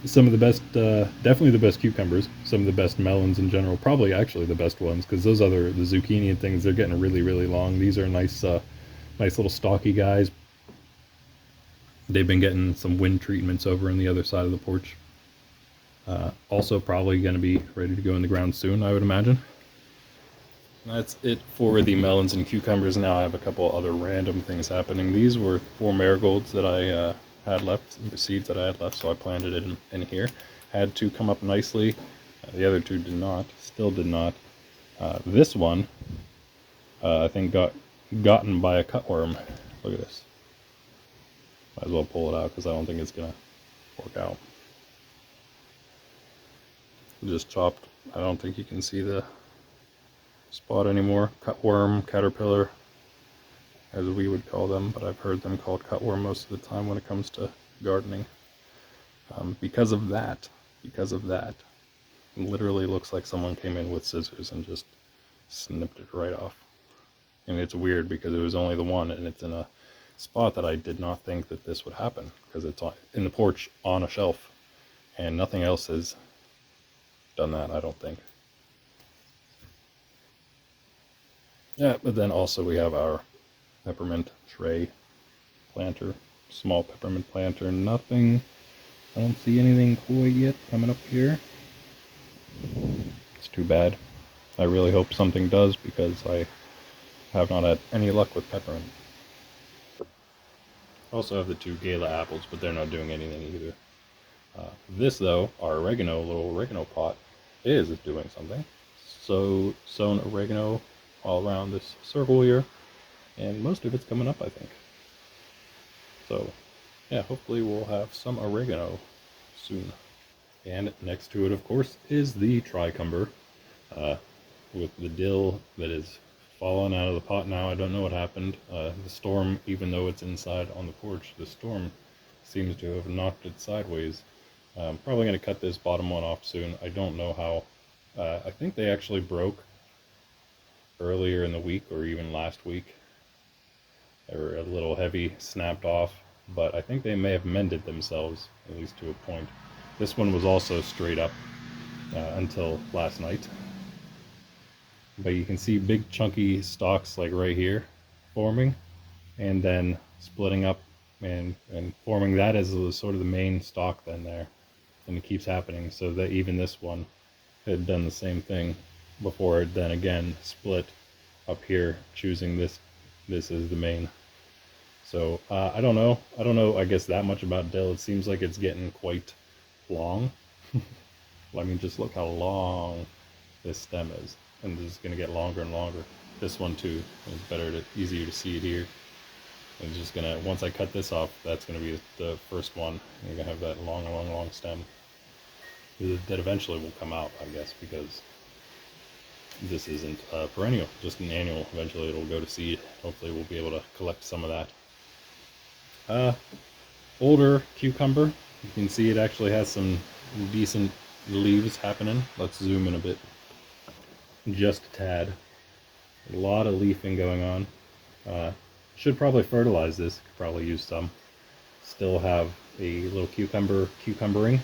Some of the best, definitely the best cucumbers, some of the best melons in general, probably actually the best ones, because those other, the zucchini and things, they're getting really, really long. These are nice, nice little stocky guys. They've been getting some wind treatments over on the other side of the porch. Also probably going to be ready to go in the ground soon, I would imagine. That's it for the melons and cucumbers. Now I have a couple other random things happening. These were 4 marigolds that I had left, the seeds that I had left, so I planted it in here. Had 2 come up nicely. The other 2 did not, still did not. This one, I think got gotten by a cutworm. Look at this. Might as well pull it out because I don't think it's going to work out. Just chopped. I don't think you can see the spot anymore. Cutworm, caterpillar, as we would call them, but I've heard them called cutworm most of the time when it comes to gardening. Because of that, it literally looks like someone came in with scissors and just snipped it right off. And it's weird because it was only the one, and it's in a spot that I did not think that this would happen, because it's in the porch on a shelf, and nothing else has done that, I don't think. Yeah, but then also we have our peppermint tray planter, small peppermint planter. Nothing, I don't see anything quite yet coming up here. It's too bad. I really hope something does, because I have not had any luck with peppermint. Also have the 2 Gala apples, but they're not doing anything either. This though, our oregano, little oregano pot, is doing something. So sown oregano all around this circle here, and most of it's coming up, I think. So yeah, hopefully we'll have some oregano soon. And next to it, of course, is the tricumber, with the dill that is fallen out of the pot now. I don't know what happened. The storm, even though it's inside on the porch, the storm seems to have knocked it sideways. Probably going to cut this bottom one off soon. I don't know how. I think they actually broke earlier in the week or even last week. They were a little heavy, snapped off, but I think they may have mended themselves, at least to a point. This one was also straight up until last night. But you can see big chunky stalks like right here forming, and then splitting up and forming that as sort of the main stalk then there. And it keeps happening, so that even this one had done the same thing before it then again split up here, choosing this as the main. So I don't know I guess that much about dill. It seems like it's getting quite long. I mean, just look how long this stem is, and it's going to get longer and longer. This one too is easier to see it here. I'm just gonna, once I cut this off, that's gonna be the first one. You're gonna have that long stem that eventually will come out, I guess, because this isn't perennial, just an annual. Eventually it'll go to seed. Hopefully we'll be able to collect some of that. Older cucumber, you can see it actually has some decent leaves happening. Let's zoom in a bit, just a tad. A lot of leafing going on. Should probably fertilize this. Could probably use some. Still have a little cucumbering.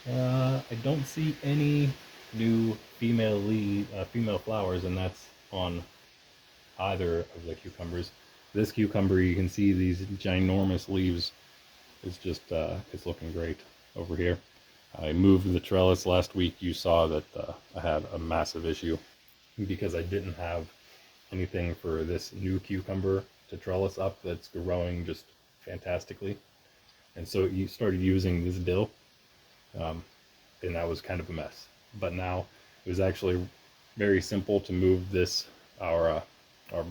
I don't see any new female flowers, and that's on either of the cucumbers. This cucumber, you can see these ginormous leaves. It's just it's looking great over here. I moved the trellis last week. You saw that I had a massive issue because I didn't have anything for this new cucumber to trellis up that's growing just fantastically. And so you started using this dill, and that was kind of a mess. But now it was actually very simple to move this, our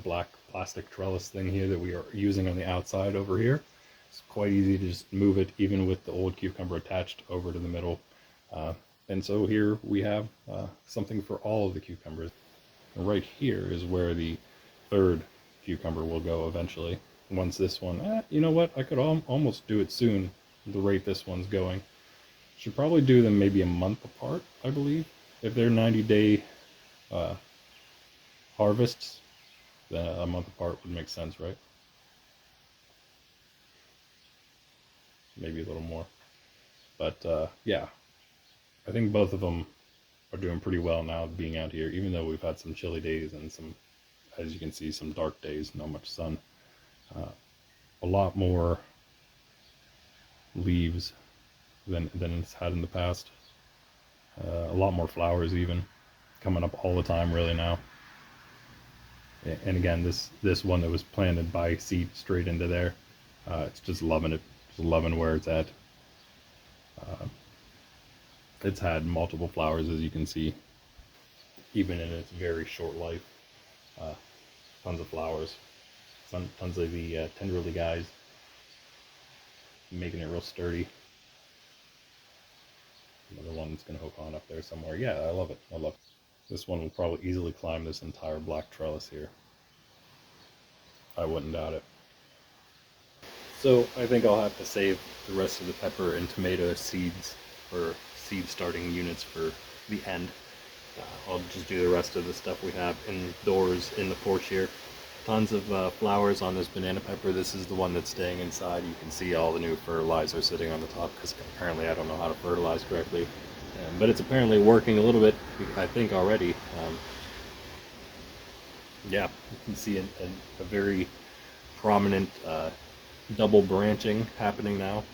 black plastic trellis thing here that we are using on the outside over here. It's quite easy to just move it, even with the old cucumber attached, over to the middle. And so here we have something for all of the cucumbers. And right here is where the third cucumber will go eventually. Once this one, you know what? I could almost do it soon, the rate this one's going. Should probably do them maybe a month apart, I believe. If they're 90-day harvests, then a month apart would make sense, right? Maybe a little more. But yeah, I think both of them are doing pretty well now being out here, even though we've had some chilly days and some, as you can see, some dark days, not much sun. A lot more leaves than it's had in the past. A lot more flowers even, coming up all the time really now. And again, this one that was planted by seed straight into there, it's just loving it, just loving where it's at. It's had multiple flowers, as you can see, even in its very short life. Tons of flowers, tons of the tenderly guys, making it real sturdy. Another one that's going to hook on up there somewhere. Yeah, I love it. I love it. This one will probably easily climb this entire black trellis here. I wouldn't doubt it. So I think I'll have to save the rest of the pepper and tomato seeds for seed starting units for the end. I'll just do the rest of the stuff we have indoors in the porch here. Tons of flowers on this banana pepper. This is the one that's staying inside. You can see all the new fertilizer sitting on the top because apparently I don't know how to fertilize correctly. But it's apparently working a little bit, I think, already. Yeah, you can see a very prominent double branching happening now,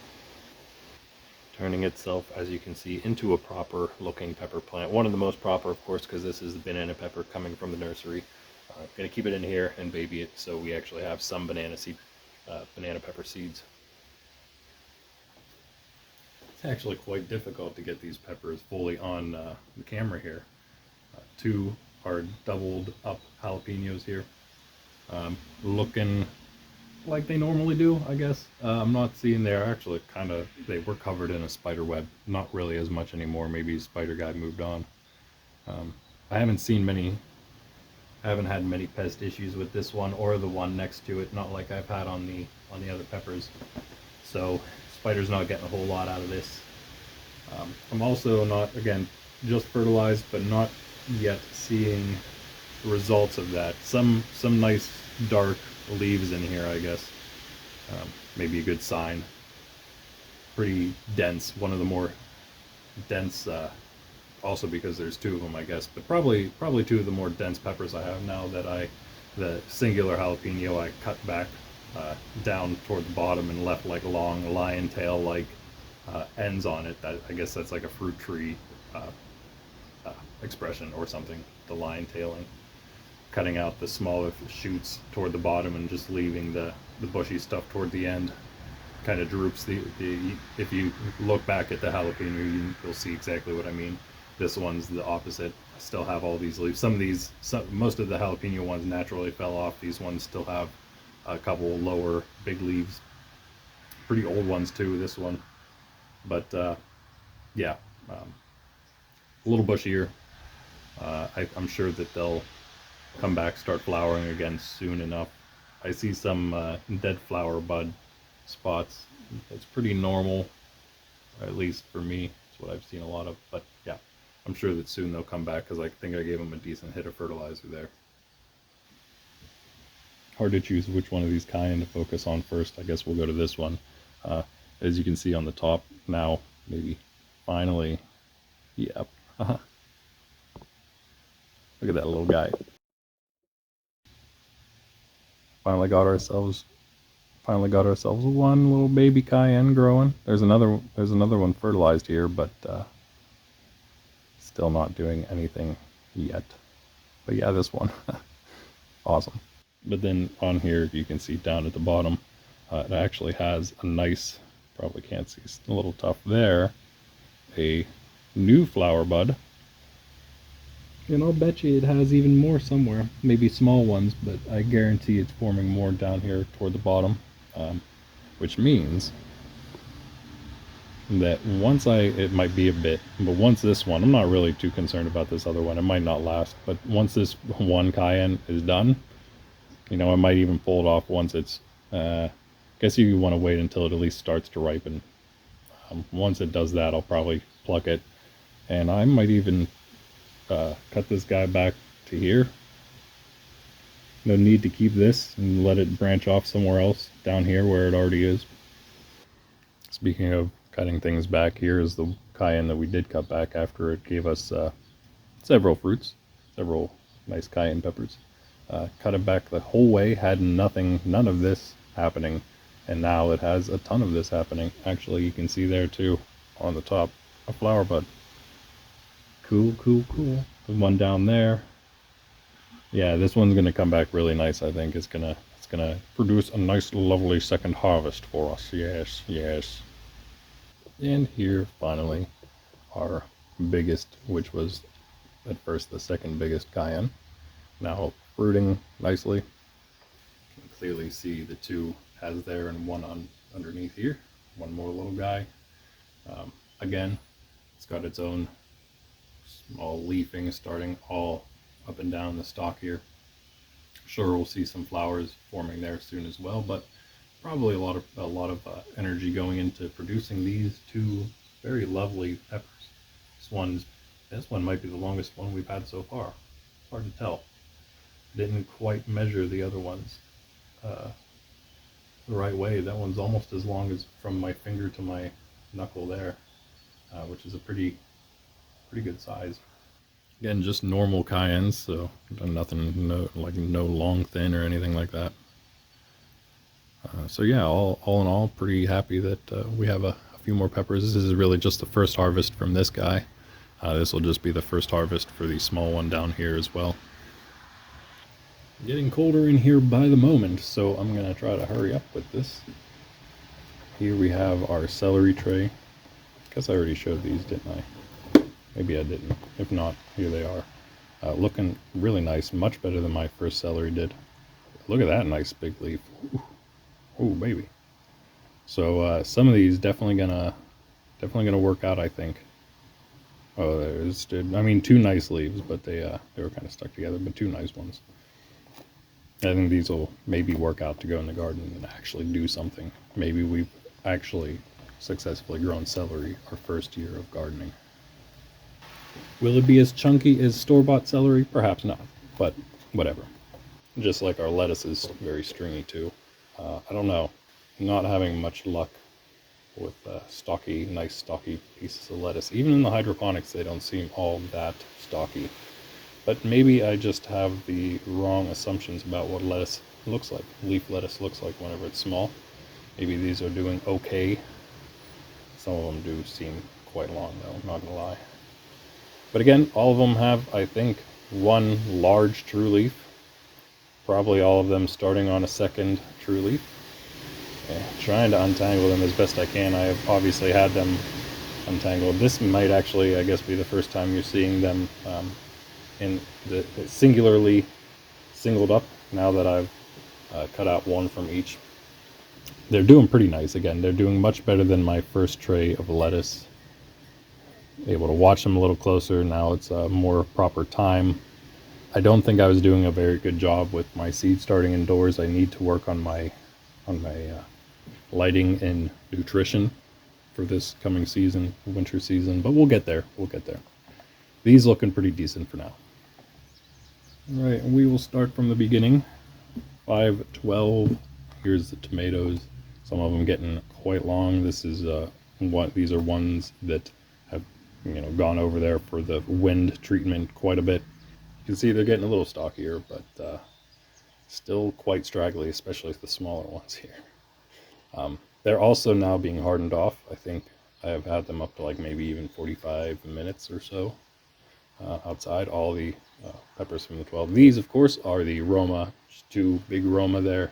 turning itself, as you can see, into a proper looking pepper plant. One of the most proper, of course, because this is the banana pepper coming from the nursery. I'm going to keep it in here and baby it so we actually have some banana pepper seeds. It's actually quite difficult to get these peppers fully on the camera here. Two are doubled up jalapenos here, looking like they normally do, I guess. I'm not seeing they're actually they were covered in a spider web. Not really as much anymore. Maybe spider guy moved on. I haven't had many pest issues with this one or the one next to it, not like I've had on the other peppers. So spiders not getting a whole lot out of this. I'm also not, again, just fertilized, but not yet seeing results of that. Some nice dark leaves in here, I guess. Maybe a good sign. Pretty dense, one of the more dense, also because there's two of them, I guess, but probably two of the more dense peppers I have now that the singular jalapeno I cut back down toward the bottom and left like long lion tail like ends on it. That, I guess that's like a fruit tree expression or something, the lion tailing. Cutting out the smaller shoots toward the bottom and just leaving the bushy stuff toward the end. Kind of droops the if you look back at the jalapeno, you'll see exactly what I mean. This one's the opposite. I still have all these leaves. Most of the jalapeno ones naturally fell off. These ones still have a couple lower big leaves. Pretty old ones too, this one. But yeah, a little bushier. I'm sure that they'll come back, start flowering again soon enough. I see some dead flower bud spots. It's pretty normal, at least for me. It's what I've seen a lot of. But yeah, I'm sure that soon they'll come back because I think I gave them a decent hit of fertilizer there. Hard to choose which one of these cayenne to focus on first. I guess we'll go to this one. As you can see on the top now, maybe finally, yep. Look at that little guy. Finally got ourselves one little baby cayenne growing. There's another one fertilized here, but still not doing anything yet. But yeah, this one, awesome. But then on here, you can see down at the bottom, it actually has a nice, probably can't see, it's a little tough there, a new flower bud. And I'll bet you it has even more somewhere, maybe small ones, but I guarantee it's forming more down here toward the bottom, which means that it might be a bit, but once this one, I'm not really too concerned about this other one, it might not last, but once this one cayenne is done, I might even pull it off once it's, guess you want to wait until it at least starts to ripen. Once it does that, I'll probably pluck it, and I might even cut this guy back to here. No need to keep this and let it branch off somewhere else down here where it already is. Speaking of cutting things back, here is the cayenne that we did cut back after it gave us several nice cayenne peppers. Cut it back the whole way, had none of this happening, and now it has a ton of this happening. Actually, you can see there too on the top a flower bud. Cool. The one down there, yeah, this one's gonna come back really nice. I think it's gonna produce a nice lovely second harvest for us. Yes. And here finally our biggest, which was at first the second biggest cayenne, now fruiting nicely. You can clearly see the two has there and one underneath here, one more little guy. Again, it's got its own small leafing starting all up and down the stalk here. Sure, we'll see some flowers forming there soon as well, but probably a lot of energy going into producing these two very lovely peppers. This one might be the longest one we've had so far. It's hard to tell. Didn't quite measure the other ones the right way. That one's almost as long as from my finger to my knuckle there, which is a pretty good size. Again, just normal cayennes, so nothing, no long thin or anything like that. So yeah, all in all, pretty happy that we have a few more peppers. This is really just the first harvest from this guy. This will just be the first harvest for the small one down here as well. Getting colder in here by the moment, so I'm gonna try to hurry up with this. Here we have our celery tray. Guess I already showed these, didn't I? Maybe I didn't. If not, here they are. Looking really nice, much better than my first celery did. Look at that nice big leaf. Oh baby. So some of these definitely gonna work out, I think. Oh, there's, I mean, two nice leaves, but they were kind of stuck together, but two nice ones. I think these will maybe work out to go in the garden and actually do something. Maybe we've actually successfully grown celery our first year of gardening. Will it be as chunky as store-bought celery? Perhaps not, but whatever. Just like our lettuce is very stringy too. I don't know. Not having much luck with nice stocky pieces of lettuce. Even in the hydroponics, they don't seem all that stocky. But maybe I just have the wrong assumptions about what lettuce looks like. Leaf lettuce looks like whenever it's small. Maybe these are doing okay. Some of them do seem quite long though, I'm not gonna lie. But again, all of them have, I think, one large true leaf. Probably all of them starting on a second true leaf. Trying to untangle them as best I can. I have obviously had them untangled. This might actually, I guess, be the first time you're seeing them in the singularly singled up, now that I've cut out one from each. They're doing pretty nice. Again, they're doing much better than my first tray of lettuce. Able to watch them a little closer. Now it's a more proper time. I don't think I was doing a very good job with my seed starting indoors. I need to work on my lighting and nutrition for this coming season, winter season, but we'll get there. These looking pretty decent for now. All right, we will start from the beginning. 512. Here's the tomatoes. Some of them getting quite long. This is these are ones that have gone over there for the wind treatment quite a bit. You can see they're getting a little stockier, but still quite straggly, especially the smaller ones here. They're also now being hardened off. I think I have had them up to like maybe even 45 minutes or so outside. All the peppers from the 12. These, of course, are the Roma. Just two big Roma there.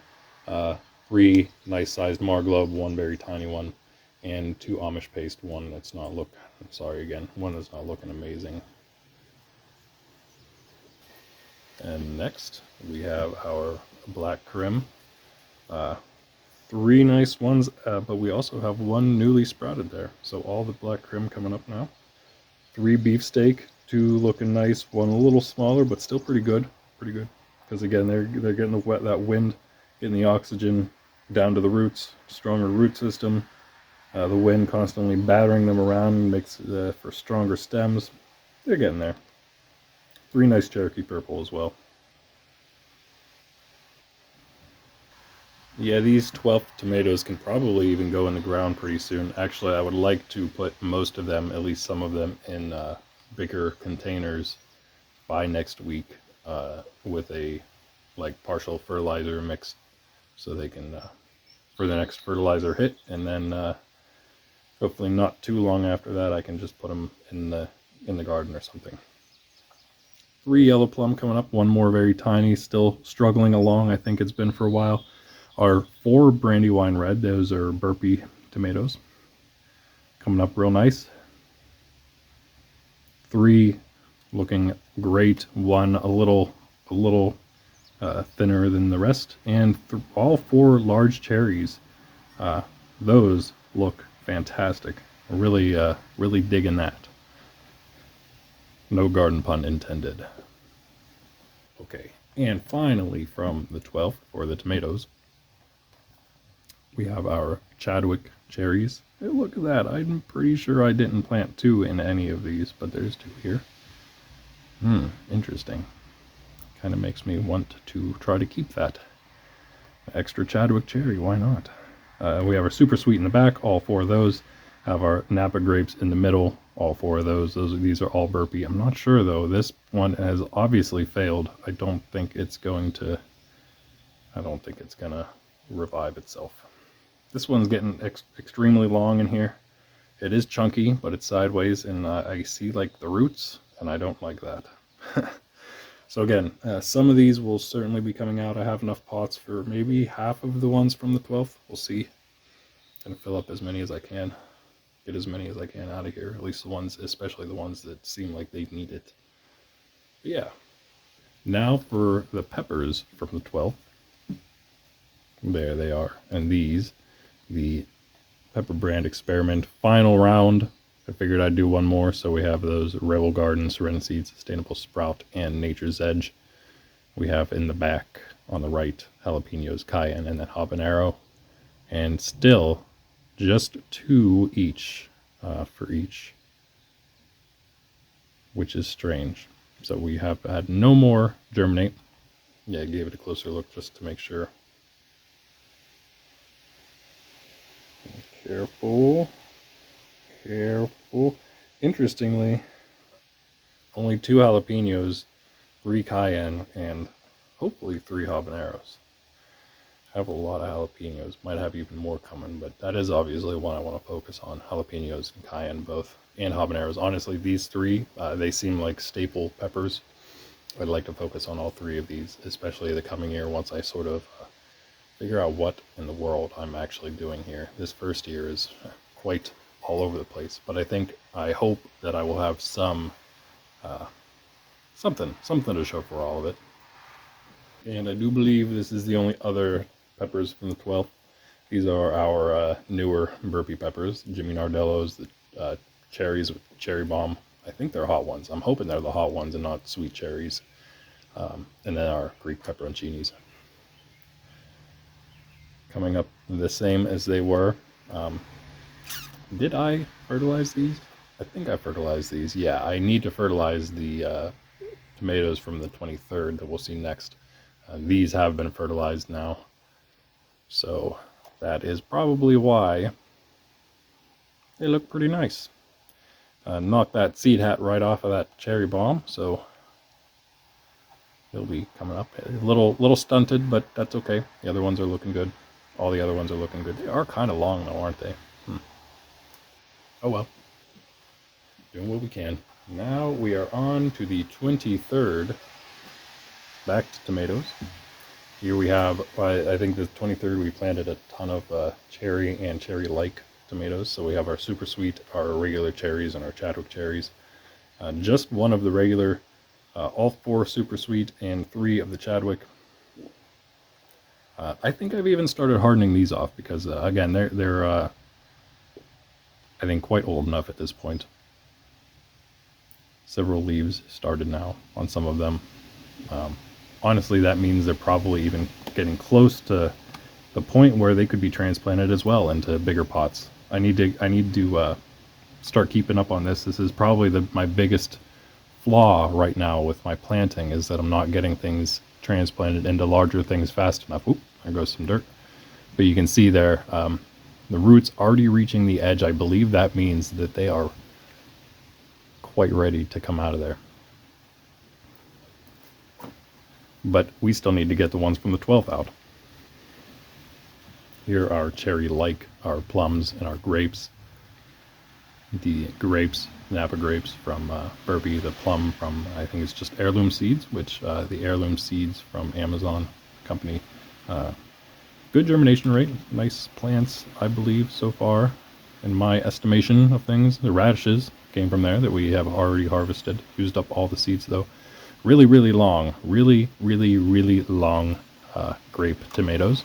3 nice sized Marglobe, 1 very tiny one, and 2 Amish paste. One that's not one that's not looking amazing. And next we have our black Krim. 3 nice ones, but we also have 1 newly sprouted there. So all the black Krim coming up now. 3 beefsteak, 2 looking nice, 1 a little smaller, but still pretty good. Because again, they're getting that wind, getting the oxygen down to the roots, stronger root system. The wind constantly battering them around makes for stronger stems. They're getting there. 3 nice Cherokee purple as well. Yeah, these 12th tomatoes can probably even go in the ground pretty soon. Actually, I would like to put most of them, at least some of them, in bigger containers by next week with a partial fertilizer mix, so they can for the next fertilizer hit, and then hopefully not too long after that I can just put them in the garden or something. 3 yellow plum coming up, 1 more very tiny, still struggling along. I think it's been for a while. Our 4 Brandywine red, those are burpee tomatoes, coming up real nice. 3 looking great, 1 a little thinner than the rest, and all 4 large cherries. Those look fantastic. Really digging that. No garden pun intended. Okay, and finally from the 12th for the tomatoes, we have our Chadwick cherries. Hey, look at that. I'm pretty sure I didn't plant 2 in any of these, but there's 2 here. Interesting. Kind of makes me want to try to keep that. Extra Chadwick cherry, why not? We have our super sweet in the back, all 4 of those. Have our Napa grapes in the middle, all 4 of those. These are all burpee. I'm not sure though. This one has obviously failed. I don't think it's gonna revive itself. This one's getting extremely long in here. It is chunky, but it's sideways, and I see the roots, and I don't like that. So again, some of these will certainly be coming out. I have enough pots for maybe half of the ones from the 12th. We'll see. Gonna fill up as many as I can. Get as many as I can out of here. At least the ones, especially the ones that seem like they need it. But yeah. Now for the peppers from the 12th. There they are. And these, the Pepper Brand Experiment final round. I figured I'd do one more, so we have those Rebel Garden, Serenity Seed, Sustainable Sprout, and Nature's Edge. We have in the back, on the right, jalapenos, cayenne, and then habanero. And still, just 2 each for each, which is strange. So we have had no more germinate. Yeah, I gave it a closer look just to make sure. Careful. Careful. Interestingly, only 2 jalapenos, 3 cayenne, and hopefully 3 habaneros. I have a lot of jalapenos. Might have even more coming, but that is obviously one I want to focus on. Jalapenos and cayenne both, and habaneros. Honestly, these 3, they seem like staple peppers. I'd like to focus on all 3 of these, especially the coming year once I sort of figure out what in the world I'm actually doing here. This first year is quite all over the place, but I hope that I will have something to show for all of it. And I do believe this is the only other peppers from the 12th. These are our newer burpee peppers, Jimmy Nardello's, the cherries with cherry bomb. I think they're hot ones. I'm hoping they're the hot ones and not sweet cherries. And then our Greek pepperoncinis. Coming up the same as they were. Did I fertilize these? I think I fertilized these. Yeah, I need to fertilize the tomatoes from the 23rd that we'll see next. These have been fertilized now. So that is probably why they look pretty nice. Knocked that seed hat right off of that cherry bomb, so it'll be coming up. A little stunted, but that's okay. The other ones are looking good. All the other ones are looking good. They are kind of long though, aren't they? Oh well. Doing what we can. Now we are on to the 23rd. Back to tomatoes. Here we have, I think the 23rd we planted a ton of cherry and cherry-like tomatoes. So we have our super sweet, our regular cherries, and our Chadwick cherries. Just one of the regular, all 4 super sweet, and 3 of the Chadwick. I think I've even started hardening these off because, again, they're I think quite old enough at this point. Several leaves started now on some of them. Honestly, that means they're probably even getting close to the point where they could be transplanted as well into bigger pots. I need to start keeping up on this. This is probably my biggest flaw right now with my planting, is that I'm not getting things transplanted into larger things fast enough. Oop, there goes some dirt. But you can see there, the roots already reaching the edge. I believe that means that they are quite ready to come out of there. But we still need to get the ones from the 12th out. Here are cherry-like, our plums, and our grapes. The grapes, Napa grapes from Burpee, the plum from, I think it's just Heirloom Seeds, which the Heirloom Seeds from Amazon company. Good germination rate, nice plants, I believe, so far, in my estimation of things. The radishes came from there that we have already harvested. Used up all the seeds, though. Really long, really long grape tomatoes.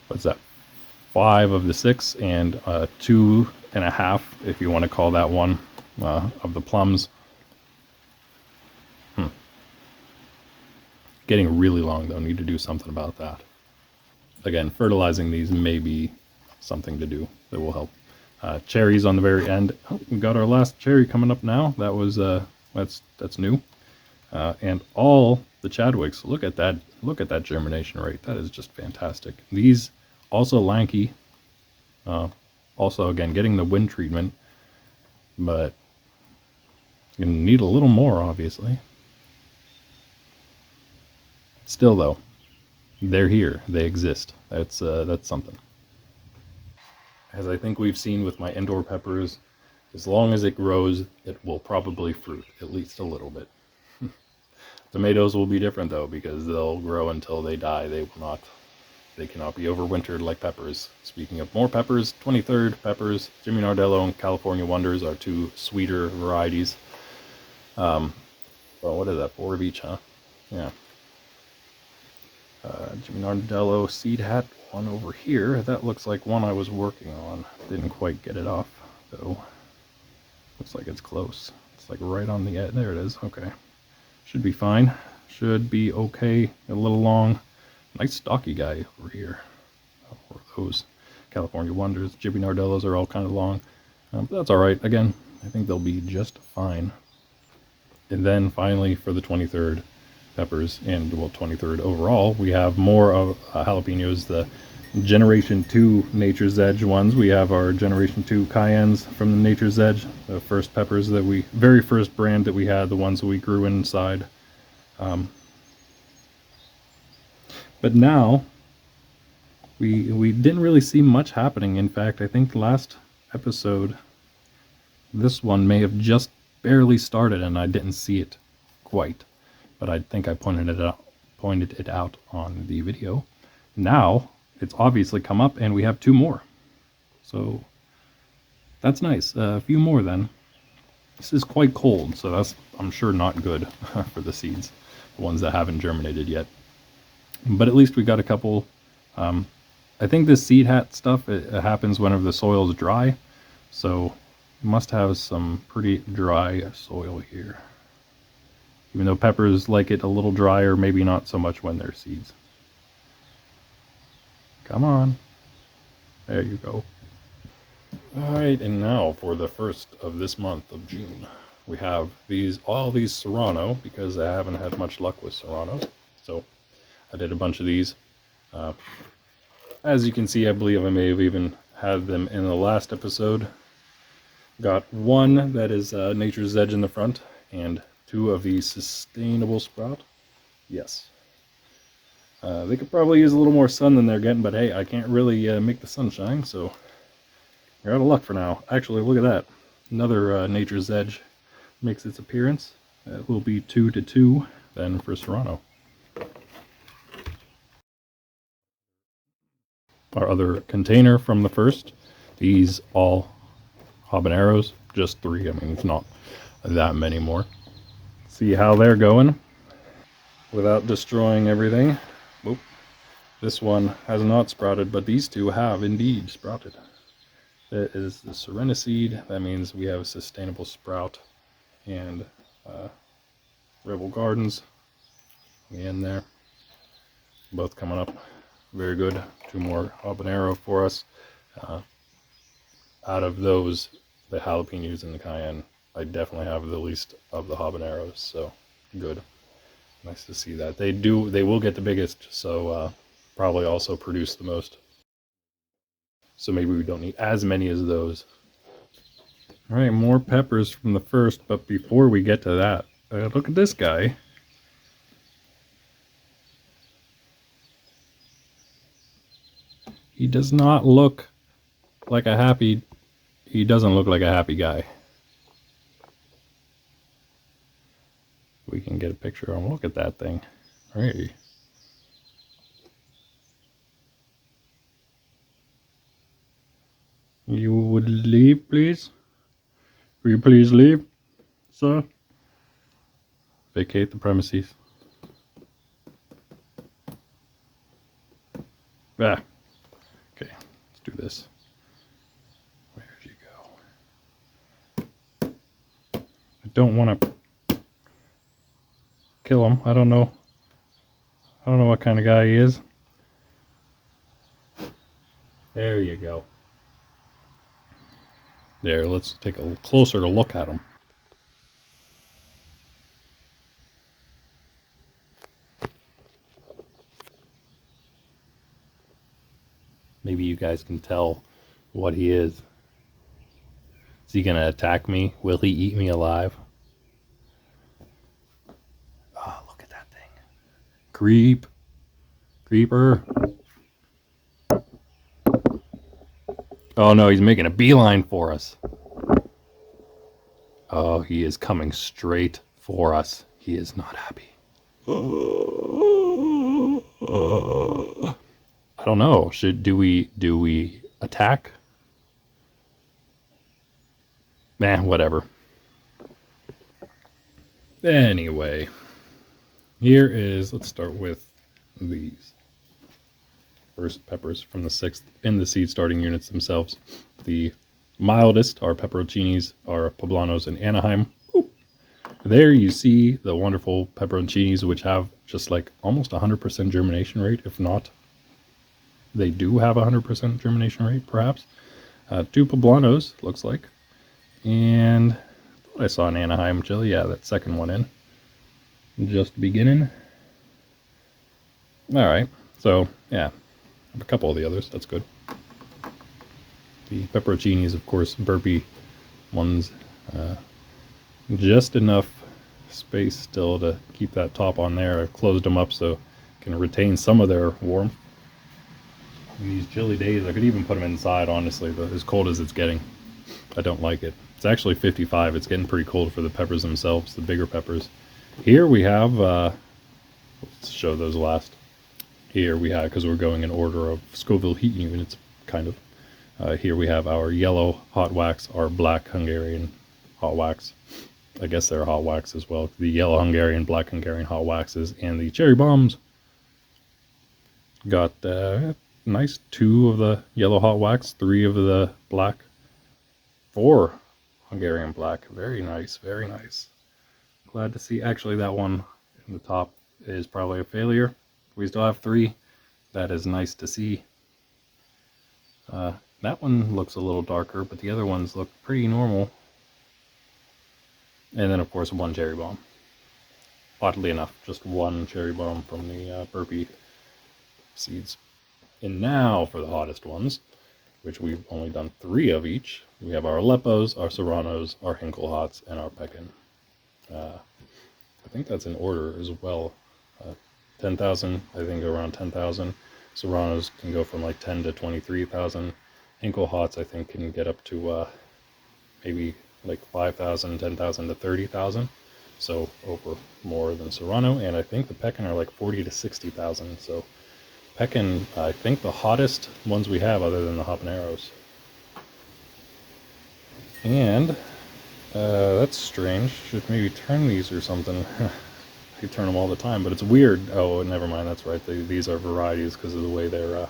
What's that? 5 of the 6 and 2.5, if you want to call that one, of the plums. Getting really long though. Need to do something about that. Again, fertilizing these may be something to do that will help. Cherries on the very end. Oh, we got our last cherry coming up now. That was that's new. And all the Chadwicks. Look at that. Look at that germination rate. That is just fantastic. These also lanky. Also, again, getting the wind treatment, but you need a little more, obviously. Still, though, they're here. They exist. That's something. As I think we've seen with my indoor peppers, as long as it grows, it will probably fruit, at least a little bit. Tomatoes will be different, though, because they'll grow until they die. They cannot be overwintered like peppers. Speaking of more peppers, 23rd peppers, Jimmy Nardello and California Wonders are 2 sweeter varieties. Well, what is that? 4 of each, huh? Yeah. Jimmy Nardello seed hat, one over here. That looks like one I was working on. Didn't quite get it off, though. Looks like it's close. It's like right on the edge. There it is. Okay. Should be fine. Should be okay. A little long. Nice stocky guy over here. Or those. California Wonders, Chippy Nardellos are all kind of long. But that's all right. Again, I think they'll be just fine. And then finally for the 23rd peppers, and well, 23rd overall, we have more of jalapenos, the Generation 2 Nature's Edge ones. We have our Generation 2 cayennes from the Nature's Edge, the first peppers that very first brand that we had, the ones that we grew inside. But now, we didn't really see much happening. In fact, I think last episode, this one may have just barely started and I didn't see it quite. But I think I pointed it out on the video. Now, it's obviously come up and we have 2 more. So, that's nice. A few more then. This is quite cold, so that's, I'm sure, not good for the seeds. The ones that haven't germinated yet. But at least we got a couple. I think this seed hat stuff, it happens whenever the soil is dry. So you must have some pretty dry soil here. Even though peppers like it a little drier, maybe not so much when they're seeds. Come on. There you go. Alright, and now for the first of this month of June. We have all these Serrano, because I haven't had much luck with Serranos. So I did a bunch of these. As you can see, I believe I may have even had them in the last episode. Got one that is Nature's Edge in the front, and 2 of the Sustainable Sprout. Yes. They could probably use a little more sun than they're getting, but hey, I can't really make the sun shine, so you're out of luck for now. Actually, look at that. Another Nature's Edge makes its appearance. It will be 2-2 then for Serrano. Our other container from the first. These all habaneros, just 3. I mean, it's not that many more. See how they're going without destroying everything. Oop. This one has not sprouted, but these 2 have indeed sprouted. That is the Serenaseed. That means we have a Sustainable Sprout and Rebel Gardens in there. Both coming up. Very good. 2 more habanero for us. Out of those, the jalapenos and the cayenne, I definitely have the least of the habaneros, so good. Nice to see that. They will get the biggest, so probably also produce the most. So maybe we don't need as many as those. Alright, more peppers from the first, but before we get to that, look at this guy. He does not look like a happy, he doesn't look like a happy guy. We can get a picture of him. Look at that thing. Hey. You would leave, please? Will you please leave, sir? Vacate the premises. Ah. Okay, let's do this. Where did you go? I don't want to kill him. I don't know what kind of guy he is. There you go. There, let's take a closer look at him. Maybe you guys can tell what he is. Is he gonna attack me? Will he eat me alive? Oh, look at that thing. Creeper. Oh no, he's making a beeline for us. Oh, he is coming straight for us. He is not happy. I don't know. Do we attack? Nah, whatever. Anyway, let's start with these first peppers from the 6th in the seed starting units themselves. The mildest are pepperoncinis, are poblanos in Anaheim. Ooh. There you see the wonderful pepperoncinis, which have just like almost 100% germination rate, if not they do have 100% germination rate, perhaps. 2 poblanos, looks like. And I saw an Anaheim chili. Yeah, that second one in. Just beginning. Alright, so yeah, a couple of the others, that's good. The pepperoncinis, of course, burpee ones. Just enough space still to keep that top on there. I've closed them up so I can retain some of their warmth. In these chilly days, I could even put them inside, honestly, but as cold as it's getting, I don't like it. It's actually 55. It's getting pretty cold for the peppers themselves, the bigger peppers. Here we have, let's show those last. Here we have, because we're going in order of Scoville heat units, kind of. Here we have our yellow hot wax, our black Hungarian hot wax. I guess they're hot wax as well. The yellow Hungarian, black Hungarian hot waxes, and the cherry bombs. Got nice 2 of the yellow hot wax, 3 of the black, 4 Hungarian black. Very nice, very nice. Glad to see. Actually, that one in the top is probably a failure. We still have 3. That is nice to see. That one looks a little darker, but the other ones look pretty normal. And then, of course, 1 cherry bomb. Oddly enough, just 1 cherry bomb from the burpee seeds. And now for the hottest ones, which we've only done 3 of each. We have our Aleppos, our Serranos, our Hinklehots, and our Pekin. I think that's in order as well. 10,000, I think around 10,000. Serranos can go from like 10 to 23,000. Hinklehots, I think, can get up to maybe like 5,000, 10,000 to 30,000. So over more than Serrano. And I think the Pekin are like 40 to 60,000. So Pekin, I think the hottest ones we have other than the habaneros. And that's strange. Should maybe turn these or something. I turn them all the time, but it's weird. Oh, never mind. That's right. These are varieties because of the way they're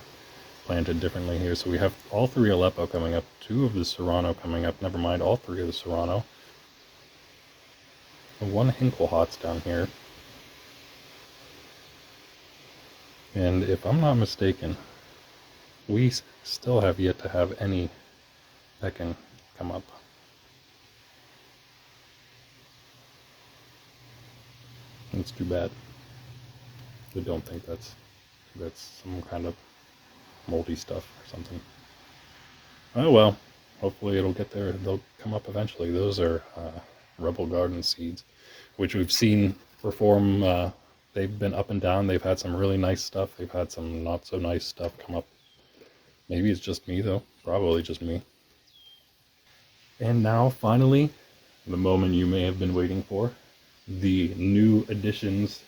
planted differently here. So we have all 3 Aleppo coming up, 2 of the Serrano coming up. Never mind, all 3 of the Serrano. And 1 Hinklehots down here. And if I'm not mistaken, we still have yet to have any Pekin come up. It's too bad. I don't think that's some kind of moldy stuff or something. Oh well, hopefully it'll get there. They'll come up eventually. Those are Rebel Garden seeds, which we've seen perform. They've been up and down. They've had some really nice stuff. They've had some not so nice stuff come up. Maybe it's just me though. Probably just me. And now finally, the moment you may have been waiting for. The new additions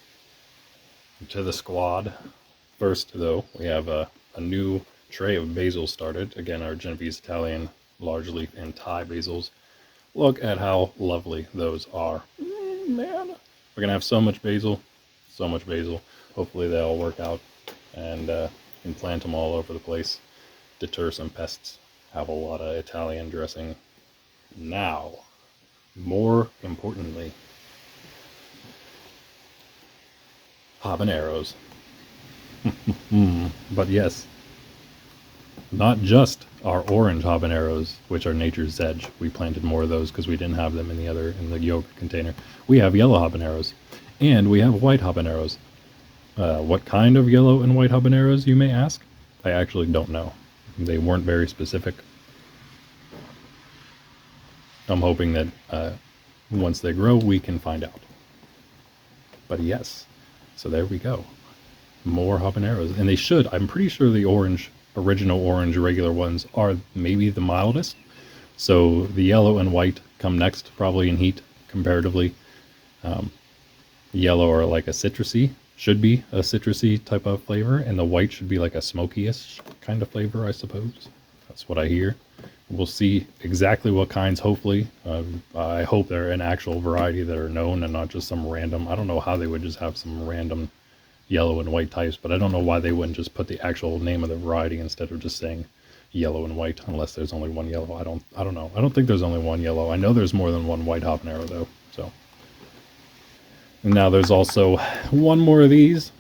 to the squad. First, though, we have a new tray of basil started. Again, our Genovese Italian large leaf and Thai basils. Look at how lovely those are. Man, we're going to have so much basil. So much basil. Hopefully they all work out and can plant them all over the place. Deter some pests. Have a lot of Italian dressing. Now, more importantly, habaneros. But yes, not just our orange habaneros, which are nature's edge. We planted more of those because we didn't have them in the yogurt container. We have yellow habaneros, and we have white habaneros. What kind of yellow and white habaneros, you may ask? I actually don't know. They weren't very specific. I'm hoping that once they grow, we can find out. But yes. So there we go. More habaneros. And they should, I'm pretty sure the original orange, regular ones are maybe the mildest. So the yellow and white come next, probably in heat, comparatively. Yellow are like a citrusy, should be a citrusy type of flavor. And the white should be like a smoky-ish kind of flavor, I suppose. That's what I hear. We'll see exactly what kinds, hopefully. I hope they're an actual variety that are known and not just some random. I don't know how they would just have some random yellow and white types, but I don't know why they wouldn't just put the actual name of the variety instead of just saying yellow and white, unless there's only one yellow. I don't know. I don't think there's only one yellow. I know there's more than one white habanero though. So, and now there's also one more of these.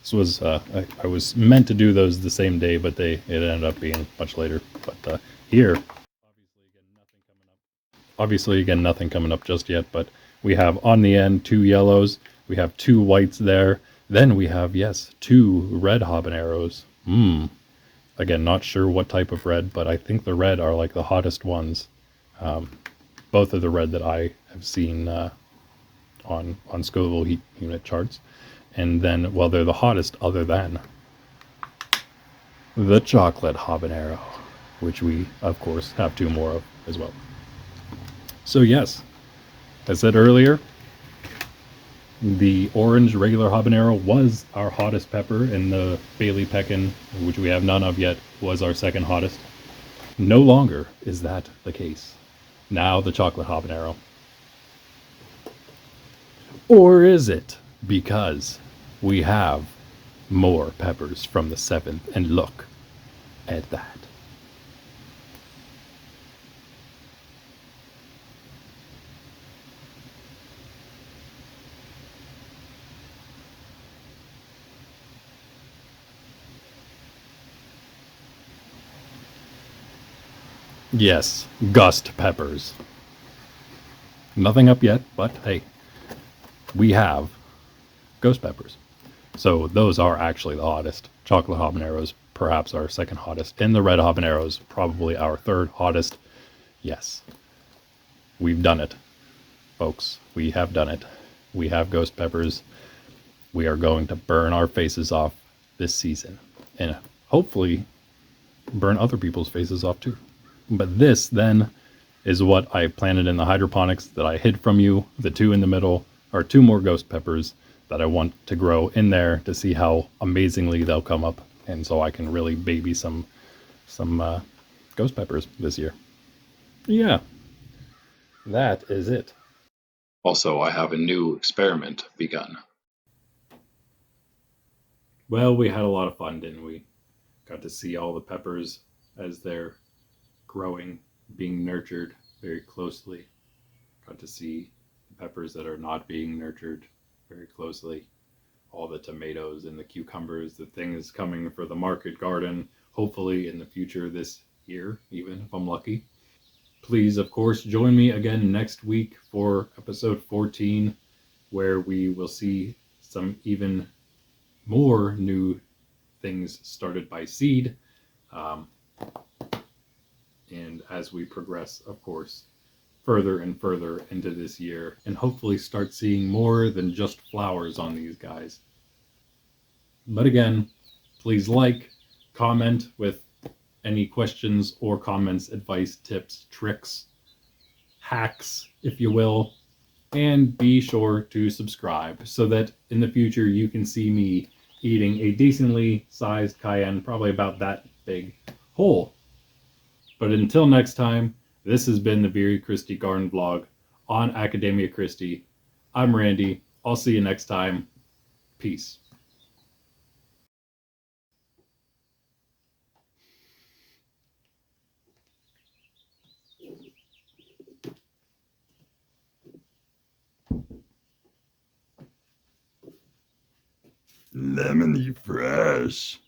This was I was meant to do those the same day, but it ended up being much later. But here, obviously again nothing coming up just yet. But we have on the end 2 yellows. We have 2 whites there. Then we have, yes, 2 red habaneros. Again, not sure what type of red, but I think the red are like the hottest ones. Both of the red that I have seen on Scoville heat unit charts. And then, well, they're the hottest other than the chocolate habanero, which we, of course, have 2 more of as well. So yes, as I said earlier, the orange regular habanero was our hottest pepper, and the Bailey Pekin, which we have none of yet, was our second hottest. No longer is that the case. Now the chocolate habanero. Or is it because we have more peppers from the 7th? And look at that. Yes, gust peppers. Nothing up yet, but hey, we have ghost peppers. So those are actually the hottest. Chocolate habaneros, perhaps our second hottest. And the red habaneros, probably our third hottest. Yes, we've done it, folks. We have done it. We have ghost peppers. We are going to burn our faces off this season. And hopefully burn other people's faces off too. But this, then, is what I planted in the hydroponics that I hid from you. The 2 in the middle are 2 more ghost peppers that I want to grow in there to see how amazingly they'll come up. And so I can really baby some ghost peppers this year. Yeah, that is it. Also, I have a new experiment begun. Well, we had a lot of fun, didn't we? Got to see all the peppers as they're growing, being nurtured very closely. Got to see the peppers that are not being nurtured very closely. All the tomatoes and the cucumbers, the things coming for the market garden, hopefully in the future this year, even if I'm lucky. Please, of course, join me again next week for episode 14, where we will see some even more new things started by seed. And as we progress, of course, further and further into this year, and hopefully start seeing more than just flowers on these guys. But again, please like, comment with any questions or comments, advice, tips, tricks, hacks, if you will, and be sure to subscribe so that in the future you can see me eating a decently sized cayenne, probably about that big, whole. But until next time, this has been the Viri Christi Garden Vlog on Academia Christi. I'm Randy. I'll see you next time. Peace. Lemony fresh.